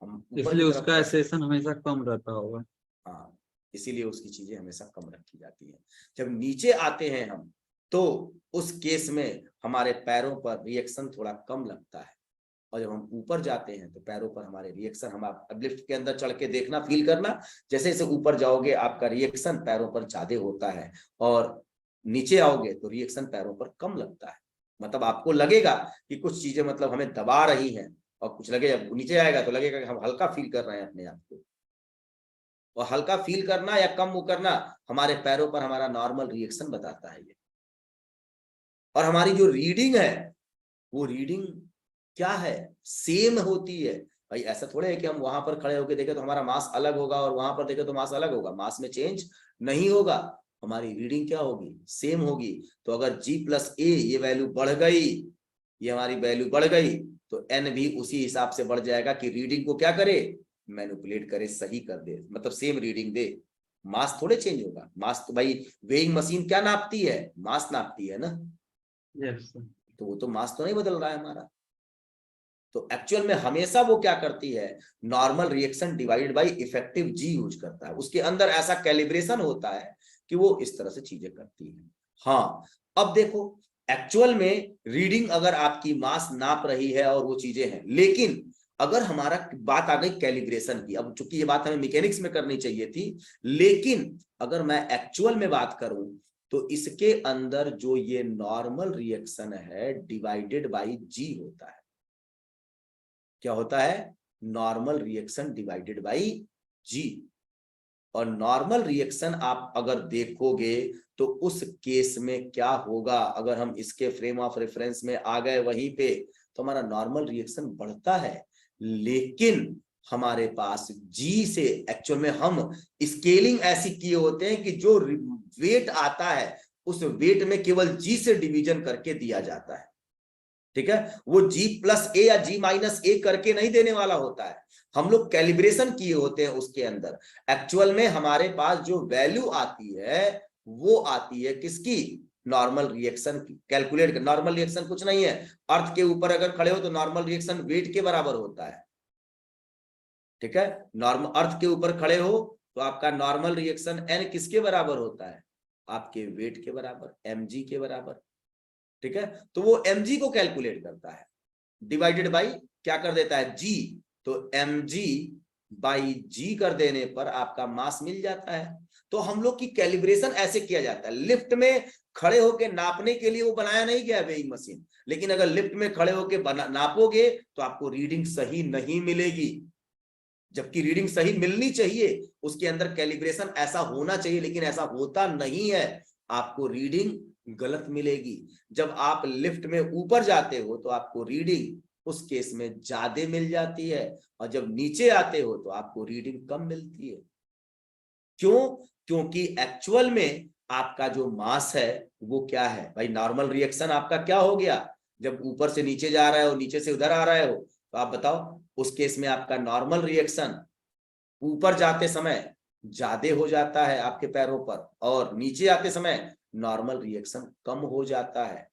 हम ऊपर इसलिए की तरफ उसका एक्सेलेरेशन हमेशा कम रहता होगा। हाँ, इसीलिए उसकी चीजें हमेशा कम रखी जाती हैं। जब नीचे आते हैं हम तो उस केस में हमारे पैरों पर रिएक्शन थोड़ा कम लगता है, और जब हम ऊपर जाते हैं तो पैरों पर हमारे रिएक्शन, हम आप लिफ्ट के अंदर चढ़ के देखना, फील करना, जैसे जैसे ऊपर जाओगे आपका रिएक्शन पैरों पर ज्यादा होता है, और नीचे आओगे तो रिएक्शन पैरों पर कम लगता है। मतलब आपको लगेगा कि कुछ चीजें मतलब हमें दबा रही हैं, और कुछ लगे जब नीचे आएगा तो लगेगा कि हम हल्का फील कर रहे हैं अपने आप को। और हल्का फील करना या कम करना हमारे पैरों पर हमारा नॉर्मल रिएक्शन बताता है ये। और हमारी जो रीडिंग है वो रीडिंग क्या है, सेम होती है। भाई ऐसा थोड़े है कि हम वहां पर खड़े होकर देखें तो हमारा मास अलग होगा और वहां पर देखें तो मास अलग होगा, मास में चेंज नहीं होगा, हमारी रीडिंग क्या होगी, सेम होगी। तो अगर जी प्लस ए ये वैल्यू बढ़ गई, ये हमारी वैल्यू बढ़ गई, तो एन भी उसी हिसाब से बढ़ जाएगा कि रीडिंग को क्या करे, मैनिपुलेट करे, सही कर दे, मतलब सेम रीडिंग दे। मास थोड़े चेंज होगा, मास तो भाई वेइंग मशीन क्या नापती है, मास नापती है ना, यस तो वो तो मास तो नहीं बदल रहा है हमारा। तो एक्चुअल में हमेशा वो क्या करती है, normal reaction divided by effective g use करता है, उसके अंदर ऐसा कैलिब्रेशन होता है कि वो इस तरह से चीजें करती है। हाँ, अब देखो एक्चुअल में रीडिंग अगर आपकी मास नाप रही है और वो चीजें हैं, लेकिन अगर हमारा बात आ गई कैलिब्रेशन की, अब चूंकि ये बात हमें मैकेनिक्स में करनी चाहिए थी, लेकिन अगर मैं एक्चुअल में बात करूं तो इसके अंदर जो ये नॉर्मल रिएक्शन है डिवाइडेड बाय जी होता है। क्या होता है, नॉर्मल रिएक्शन डिवाइडेड बाय जी। और नॉर्मल रिएक्शन आप अगर देखोगे तो उस केस में क्या होगा, अगर हम इसके फ्रेम ऑफ रेफरेंस में आ गए वहीं पे, तो हमारा नॉर्मल रिएक्शन बढ़ता है, लेकिन हमारे पास जी से एक्चुअल में हम स्केलिंग ऐसी किए होते हैं कि जो वेट आता है उस वेट में केवल जी से डिवीजन करके दिया जाता है, ठीक है, वो जी प्लस ए या जी माइनस ए करके नहीं देने वाला होता है, हम लोग कैलिब्रेशन किए होते हैं उसके अंदर। एक्चुअल में हमारे पास जो वैल्यू आती है वो आती है किसकी, नॉर्मल रिएक्शन की। कैलकुलेट कर, नॉर्मल रिएक्शन कुछ नहीं है, अर्थ के ऊपर अगर खड़े हो तो नॉर्मल रिएक्शन वेट के बराबर होता है, ठीक है, नॉर्मल अर्थ के ऊपर खड़े हो तो आपका नॉर्मल रिएक्शन एन किसके बराबर होता है, आपके वेट के बराबर, mg के बराबर, ठीक है। तो वो mg को कैलकुलेट करता है, डिवाइडेड बाई क्या कर देता है, g, तो mg बाई g कर देने पर आपका मास मिल जाता है। तो हम लोग की कैलिब्रेशन ऐसे किया जाता है, लिफ्ट में खड़े होके नापने के लिए वो बनाया नहीं गया वेइंग मशीन, लेकिन अगर लिफ्ट में खड़े होके नापोगे तो आपको रीडिंग सही नहीं मिलेगी, जबकि रीडिंग सही मिलनी चाहिए, उसके अंदर कैलिब्रेशन ऐसा होना चाहिए, लेकिन ऐसा होता नहीं है, आपको रीडिंग गलत मिलेगी। जब आप लिफ्ट में ऊपर जाते हो तो आपको रीडिंग उस केस में ज्यादा मिल जाती है, और जब नीचे आते हो तो आपको रीडिंग कम मिलती है। क्यों, क्योंकि एक्चुअल में आपका जो मास है वो क्या है भाई। नॉर्मल रिएक्शन आपका क्या हो गया, जब ऊपर से नीचे जा रहा है और नीचे से उधर आ रहा हो, तो आप बताओ उस केस में आपका नॉर्मल रिएक्शन ऊपर जाते समय ज्यादा हो जाता है आपके पैरों पर, और नीचे आते समय नॉर्मल रिएक्शन कम हो जाता है।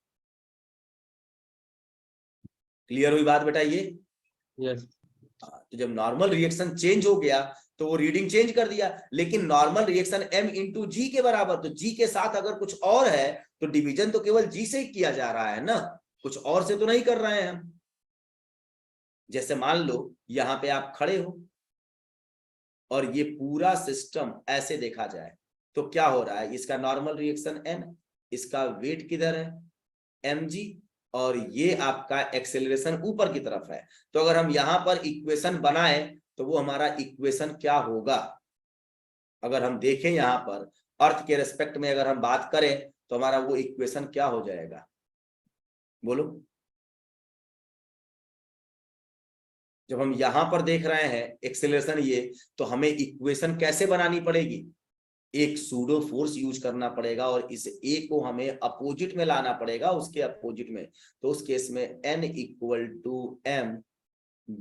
क्लियर हुई बात बेटा ये? यस तो जब नॉर्मल रिएक्शन चेंज हो गया तो वो रीडिंग चेंज कर दिया, लेकिन नॉर्मल रिएक्शन m इंटू जी के बराबर, तो जी के साथ अगर कुछ और है तो डिवीजन तो केवल जी से ही किया जा रहा है ना, कुछ और से तो नहीं कर रहे हैं हम। जैसे मान लो यहां पे आप खड़े हो और ये पूरा सिस्टम ऐसे देखा जाए तो क्या हो रहा है, इसका नॉर्मल रिएक्शन n, इसका वेट किधर है mg, और ये आपका एक्सेलरेशन ऊपर की तरफ है। तो अगर हम यहां पर इक्वेशन बनाए तो वो हमारा इक्वेशन क्या होगा, अगर हम देखें यहां पर अर्थ के रेस्पेक्ट में अगर हम बात करें तो हमारा वो इक्वेशन क्या हो जाएगा, बोलो। जब हम यहां पर देख रहे हैं एक्सेलरेशन ये, तो हमें इक्वेशन कैसे बनानी पड़ेगी, एक सूडो फोर्स यूज करना पड़ेगा और इस ए को हमें अपोजिट में लाना पड़ेगा, उसके अपोजिट में। तो उस केस में n equal to m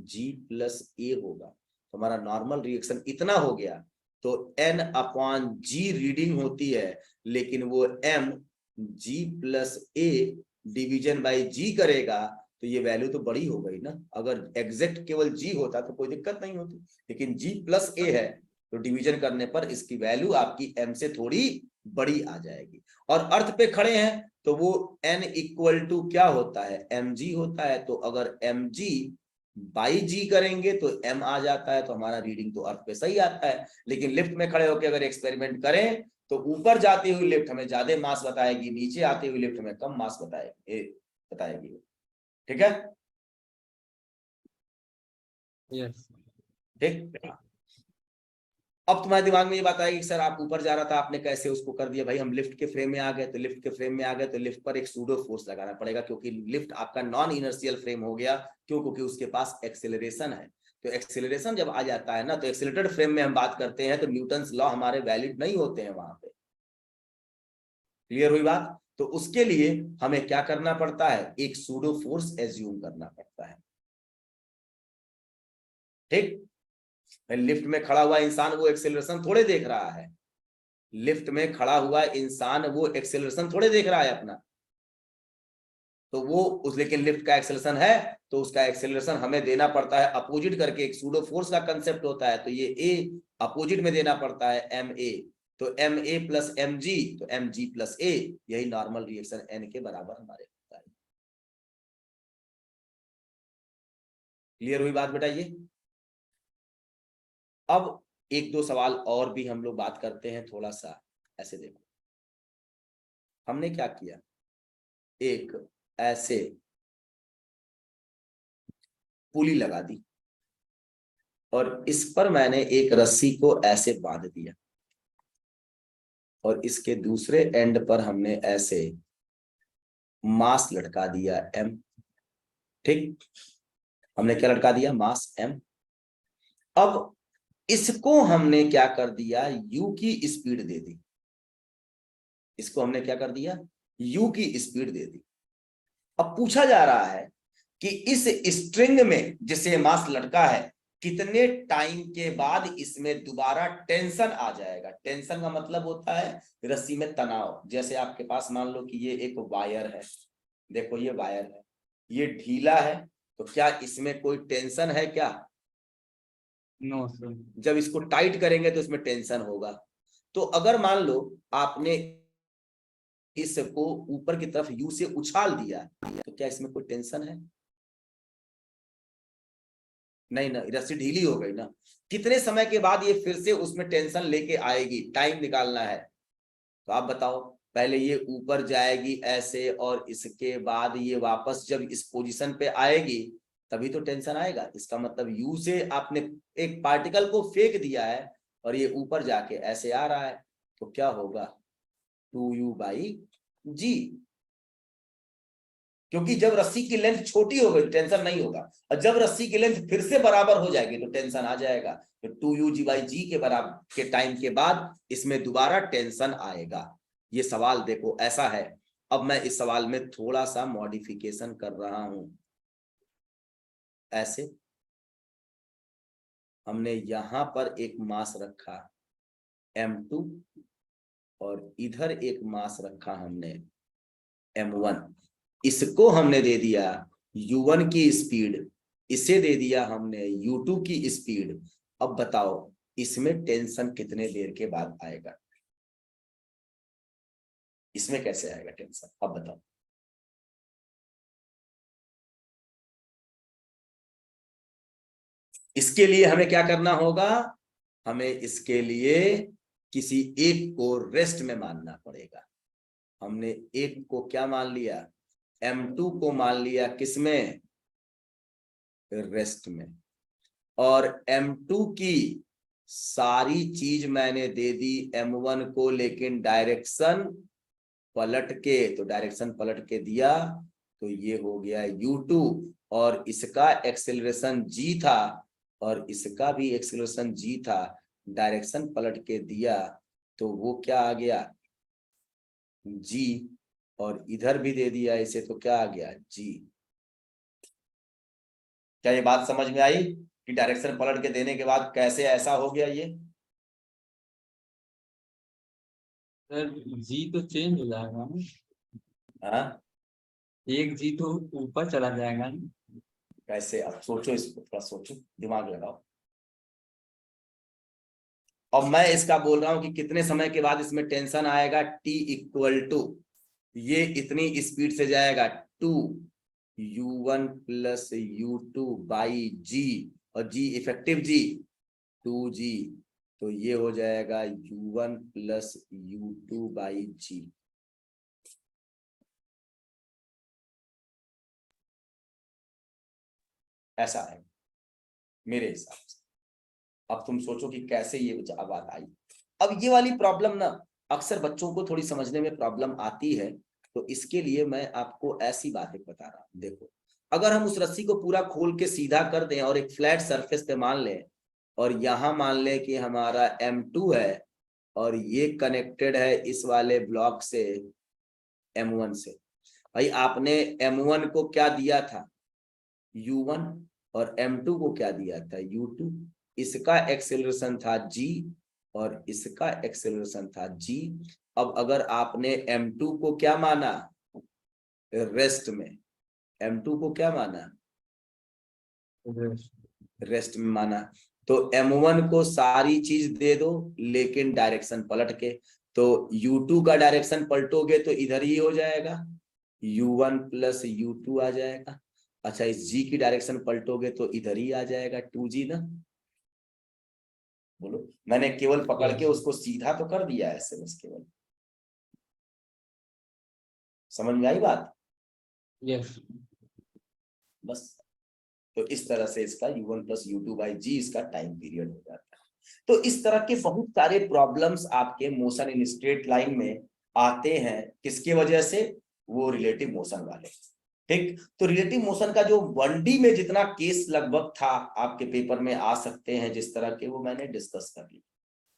g plus A होगा। तो हमारा नॉर्मल रिएक्शन इतना हो गया, तो n अपॉन g रीडिंग होती है, लेकिन वो m g plus A division by g करेगा, तो ये वैल्यू तो बड़ी हो गई ना। अगर एग्जैक्ट केवल g होता तो कोई दिक्कत नहीं होती, लेकिन g प्लस ए है तो डिवीजन करने पर इसकी वैल्यू आपकी m से थोड़ी बड़ी आ जाएगी। और अर्थ पे खड़े हैं तो वो n इक्वल टू क्या होता है, mg होता है। तो अगर mg बाई जी करेंगे तो m आ जाता है, तो हमारा रीडिंग तो अर्थ पे सही आता है। लेकिन लिफ्ट में खड़े होकर अगर एक्सपेरिमेंट करें तो ऊपर जाती हुई लिफ्ट हमें ज्यादा मास बताएगी, नीचे आती हुई लिफ्ट हमें कम मास बताएगी। ठीक है, यस ठीक। अब तुम्हारे दिमाग में ये बात आएगी कि सर आप ऊपर जा रहा था, आपने कैसे उसको कर दिया। भाई हम लिफ्ट के फ्रेम में आ गए, तो लिफ्ट के फ्रेम में आ गए तो लिफ्ट पर एक सूडो फोर्स लगाना पड़ेगा, क्योंकि लिफ्ट आपका नॉन इनर्शियल फ्रेम हो गया। क्यों? क्योंकि उसके पास एक्सेलरेशन है। तो एक्सेलरेशन जब आ जाता है ना, तो एक्सेलरेटेड फ्रेम में हम बात करते हैं तो न्यूटन्स लॉ हमारे वैलिड नहीं होते हैं वहां पे। क्लियर हुई बात? तो उसके लिए हमें क्या करना पड़ता है, एक सूडो फोर्स एज्यूम करना पड़ता है। ठीक, लिफ्ट में खड़ा हुआ इंसान वो एक्सेलरेशन थोड़े देख रहा है, लिफ्ट में खड़ा हुआ इंसान वो एक्सेलरेशन थोड़े देख रहा है अपना, तो वो उस, लेकिन लिफ्ट का एक्सेलरेशन है तो उसका एक्सेलरेशन हमें देना पड़ता है अपोजिट करके। एक सूडो फोर्स का कंसेप्ट होता है, तो ये ए अपोजिट में देना पड़ता है एम ए, तो m a plus m g, तो एम जी प्लस ए, यही नॉर्मल रिएक्शन एन के बराबर हमारे होता है। क्लियर हुई बात बेटा ये? अब एक दो सवाल और भी हम लोग बात करते हैं, थोड़ा सा ऐसे देखो। हमने क्या किया, एक ऐसे पुली लगा दी और इस पर मैंने एक रस्सी को ऐसे बांध दिया, और इसके दूसरे एंड पर हमने ऐसे मास लटका दिया m। ठीक, हमने क्या लटका दिया, मास m। अब इसको हमने क्या कर दिया, u की स्पीड दे दी। इसको हमने क्या कर दिया, u की स्पीड दे दी। अब पूछा जा रहा है कि इस स्ट्रिंग में जिसे मास लटका है, कितने टाइम के बाद इसमें दोबारा टेंशन आ जाएगा। टेंशन का मतलब होता है रस्सी में तनाव। जैसे आपके पास मान लो कि ये एक वायर है, देखो ये वायर है, ये ढीला है, तो क्या इसमें कोई टेंशन है क्या? No sir. जब इसको टाइट करेंगे तो इसमें टेंशन होगा। तो अगर मान लो आपने इसको ऊपर की तरफ यू से उछाल दिया, तो क्या इसमें कोई टेंशन है? नहीं ना, रस्सी ढीली हो गई ना। कितने समय के बाद ये फिर से उसमें टेंशन लेके आएगी, टाइम निकालना है। तो आप बताओ, पहले ये ऊपर जाएगी ऐसे, और इसके बाद ये वापस जब इस पोजीशन पे आएगी तभी तो टेंशन आएगा। इसका मतलब यू से आपने एक पार्टिकल को फेंक दिया है और ये ऊपर जाके ऐसे आ रहा है, तो क्या होगा, 2u/g। क्योंकि जब रस्सी की लेंथ छोटी हो गई टेंशन नहीं होगा, और जब रस्सी की लेंथ फिर से बराबर हो जाएगी तो टेंशन आ जाएगा। तो 2u/g के बराबर के टाइम के बाद इसमें दोबारा टेंशन आएगा। ये सवाल देखो ऐसा है। अब मैं इस सवाल में थोड़ा सा मॉडिफिकेशन कर रहा हूं। ऐसे हमने यहां पर एक मास रखा m2 और इधर एक मास रखा हमने m1। इसको हमने दे दिया u1 की स्पीड, इसे दे दिया हमने u2 की स्पीड। अब बताओ इसमें टेंशन कितने देर के बाद आएगा? इसमें कैसे आएगा टेंशन, अब बताओ। इसके लिए हमें क्या करना होगा? हमें इसके लिए किसी एक को रेस्ट में मानना पड़ेगा। हमने एक को क्या मान लिया? m2 को मान लिया किसमें? रेस्ट में। और m2 की सारी चीज मैंने दे दी m1 को, लेकिन डायरेक्शन पलट के, तो डायरेक्शन पलट के दिया तो ये हो गया u2। और इसका एक्सेलरेशन g था और इसका भी एक्सेलरेशन g था, डायरेक्शन पलट के दिया तो वो क्या आ गया? g। और इधर भी दे दिया इसे तो क्या आ गया? g। क्या ये बात समझ में आई कि डायरेक्शन पलट के देने के बाद कैसे ऐसा हो गया? ये सर जी तो चेंज हो जाएगा ना, हाँ एक जी तो ऊपर चला जाएगा ना। कैसे? अब सोचो, इसको थोड़ा सोचो, दिमाग लगाओ। और मैं इसका बोल रहा हूं कि कितने समय के बाद इसमें टेंशन आएगा? t इक्वल टू, ये इतनी स्पीड से जाएगा 2u1 प्लस u2 बाई जी, और g इफेक्टिव g 2g, तो ये हो जाएगा u1 प्लस u2 बाई जी। ऐसा है मेरे हिसाब से। अब तुम सोचो कि कैसे ये बात आई। अब ये वाली प्रॉब्लम ना अक्सर बच्चों को थोड़ी समझने में प्रॉब्लम आती है, तो इसके लिए मैं आपको ऐसी बातें बता रहा हूं। देखो, अगर हम उस रस्सी को पूरा खोल के सीधा कर दें और एक फ्लैट सरफेस पे मान लें, और यहां मान लें कि हमारा m2 है और ये कनेक्टेड है इस वाले ब्लॉक से m1 से। भाई आपने m1 को क्या दिया था? u1, और m2 को क्या दिया था? u2। इसका एक्सेलरेशन था g और इसका एक्सेलरेशन था g। अब अगर आपने m2 को क्या माना? रेस्ट में। m2 को क्या माना? रेस्ट में माना। तो m1 को सारी चीज दे दो लेकिन डायरेक्शन पलट के, तो u2 का डायरेक्शन पलटोगे तो इधर ही हो जाएगा, u1 प्लस u2 आ जाएगा। अच्छा, इस g की डायरेक्शन पलटोगे तो इधर ही आ जाएगा 2g ना। बोलो, मैंने केवल पकड़ के उसको सीधा तो कर दिया ऐसे, बस केवल। समझ में आई बात? यस। बस। तो इस तरह से इसका u1 प्लस u2 बाई जी इसका टाइम पीरियड हो जाता है। तो इस तरह के बहुत सारे प्रॉब्लम्स आपके मोशन इन स्ट्रेट लाइन में आते हैं। किसके वजह से? वो रिलेटिव मोशन वाले। ठीक, तो रिलेटिव मोशन का जो 1D में जितना केस लगभग था आपके पेपर में आ सकते हैं जिस तरह के, वो मैंने डिस्कस कर लिया।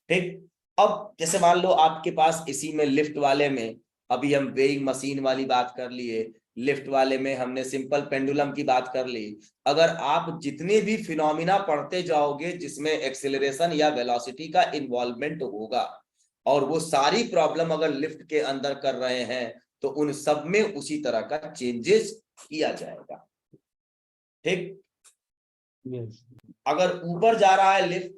ठीक, अब जैसे मान लो आपके पास इसी में लिफ्ट वाले में, अभी हम वेइंग मशीन वाली बात कर लिए, लिफ्ट वाले में हमने सिंपल पेंडुलम की बात कर ली। अगर आप जितने भी फिनोमिना पढ़ते जाओगे जिसमें एक्सेलरेशन या वेलोसिटी का इन्वॉल्वमेंट होगा, और वो सारी प्रॉब्लम अगर लिफ्ट के अंदर कर रहे हैं, तो उन सब में उसी तरह का चेंजेस किया जाएगा। ठीक, अगर ऊपर जा रहा है लिफ्ट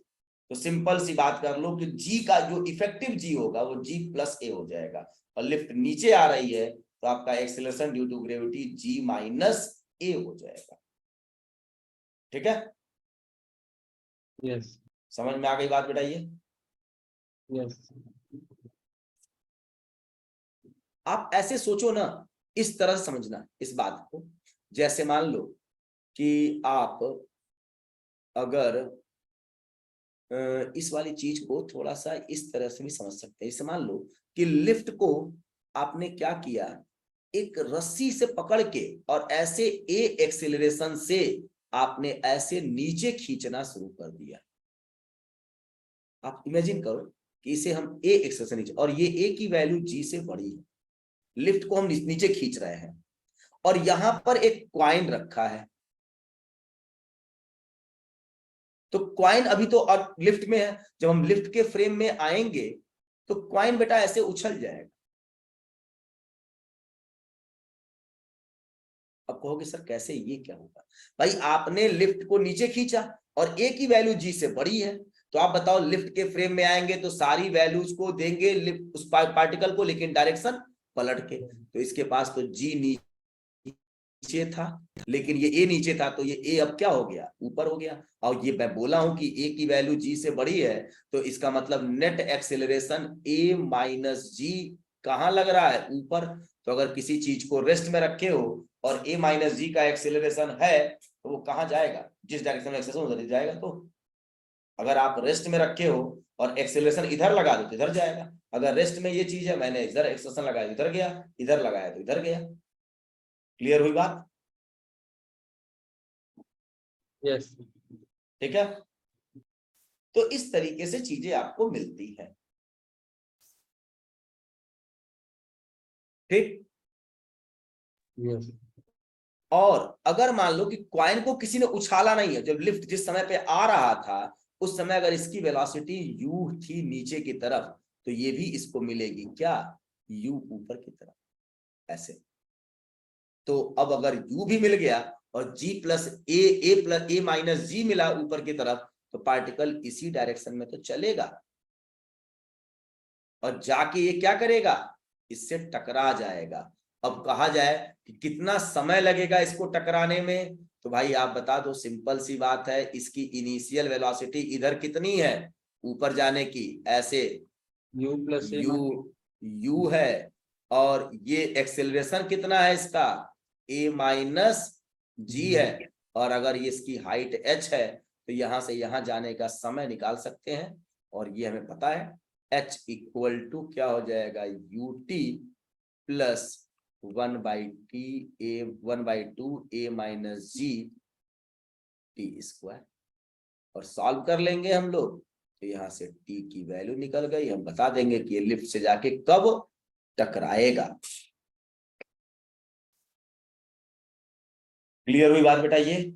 तो सिंपल सी बात कर लो कि जी का जो इफेक्टिव जी होगा वो जी प्लस ए हो जाएगा, और लिफ्ट नीचे आ रही है तो आपका acceleration due to gravity g minus A हो जाएगा। ठीक है, यस। समझ में आ गई बात बेटा? ये यस। आप ऐसे सोचो ना, इस तरह से समझना इस बात को। जैसे मान लो कि आप अगर इस वाली चीज को थोड़ा सा इस तरह से भी समझ सकते हैं। जैसे मान लो कि लिफ्ट को आपने क्या किया, एक रस्सी से पकड़ के और ऐसे ए एक्सेलरेशन से आपने ऐसे नीचे खींचना शुरू कर दिया। आप इमेजिन करो कि इसे हम ए एक्सेलरेशन नीचे, और ये ए की वैल्यू जी से बड़ी है, लिफ्ट को हम नीचे खींच रहे हैं, और यहां पर एक क्वाइन रखा है, तो क्वाइन अभी तो लिफ्ट में है, जब हम लिफ्ट के फ्रेम में आएंगे तो क्वाइन बेटा ऐसे उछल जाएगा। अब कहोगे सर कैसे, ये क्या होगा? भाई आपने लिफ्ट को नीचे खींचा और ए की वैल्यू जी से बड़ी है, तो आप बताओ लिफ्ट के फ्रेम में आएंगे तो सारी वैल्यूज को देंगे लिफ्ट उस पार्टिकल को, लेकिन डायरेक्शन पलट के। तो इसके पास तो जी नीचे था, लेकिन ये ए नीचे था, तो ये ए अब क्या हो गया, ऊपर हो गया। और ये मैं बोला हूं कि ए की वैल्यू जी से बड़ी है, तो इसका मतलब नेट एक्सेलरेशन ए माइनस जी कहां लग रहा है, ऊपर। तो अगर किसी चीज को रेस्ट में रखे हो और ए माइनस जी का एक्सेलरेशन है, तो वो कहां जाएगा, जिस डायरेक्शन में एक्सेलरेशन उधर जाएगा। तो अगर आप रेस्ट में रखे हो और एक्सेलरेशन इधर लगा दो तो इधर जाएगा, अगर रेस्ट में ये चीज है, मैंने इधर एक्सेलरेशन लगाया इधर गया, इधर लगाया तो इधर गया। क्लियर हुई बात? यस। ठीक है, तो इस तरीके से चीजें आपको मिलती हैं। ठीक। यस। और अगर मान लो कि क्वाइन को किसी ने उछाला नहीं है, जब लिफ्ट जिस समय पे आ रहा था उस समय अगर इसकी वेलोसिटी यू थी नीचे की तरफ, तो ये भी इसको मिलेगी क्या, यू ऊपर की तरफ, ऐसे। तो अब अगर u भी मिल गया और g प्लस ए माइनस जी मिला ऊपर की तरफ, तो पार्टिकल इसी डायरेक्शन में तो चलेगा, और जाके ये क्या करेगा, इससे टकरा जाएगा। अब कहा जाए कि कितना समय लगेगा इसको टकराने में, तो भाई आप बता दो, सिंपल सी बात है, इसकी इनिशियल वेलोसिटी इधर कितनी है, ऊपर जाने की, ऐसे यू प्लस यू है, और ये एक्सेलरेशन कितना है इसका, ए माइनस जी है, और अगर ये इसकी हाइट एच है, तो यहां से यहां जाने का समय निकाल सकते हैं, और ये हमें पता है एच इक्वल टू क्या हो जाएगा, यू टी प्लस 1/2 ए माइनस जी टी स्क्वायर। और सॉल्व कर लेंगे हम लोग, तो यहां से टी की वैल्यू निकल गई, हम बता देंगे कि ये लिफ्ट से जाके कब टकराएगा। क्लियर हुई बात बेटा? ये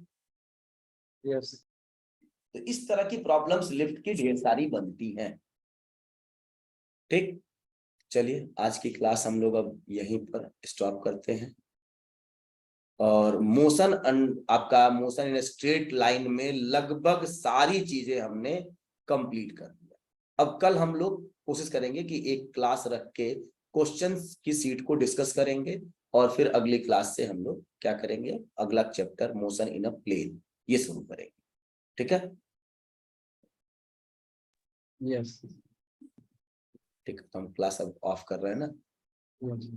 यस। तो इस तरह की प्रॉब्लम्स लिफ्ट की ढेर सारी बनती हैं। ठीक, चलिए आज की क्लास हम लोग अब यहीं पर स्टॉप करते हैं, और मोशन आपका मोशन इन स्ट्रेट लाइन में लगभग सारी चीजें हमने कंप्लीट कर दिया। अब कल हम लोग कोशिश करेंगे कि एक क्लास रख के क्वेश्चंस की सीट को डिस्कस करेंगे, और फिर अगली क्लास से हम लोग क्या करेंगे, अगला chapter motion in a plane ये शुरू करेंगे। ठीक है? यस। ठीक है, तो हम क्लास अब ऑफ कर रहे हैं ना। यस।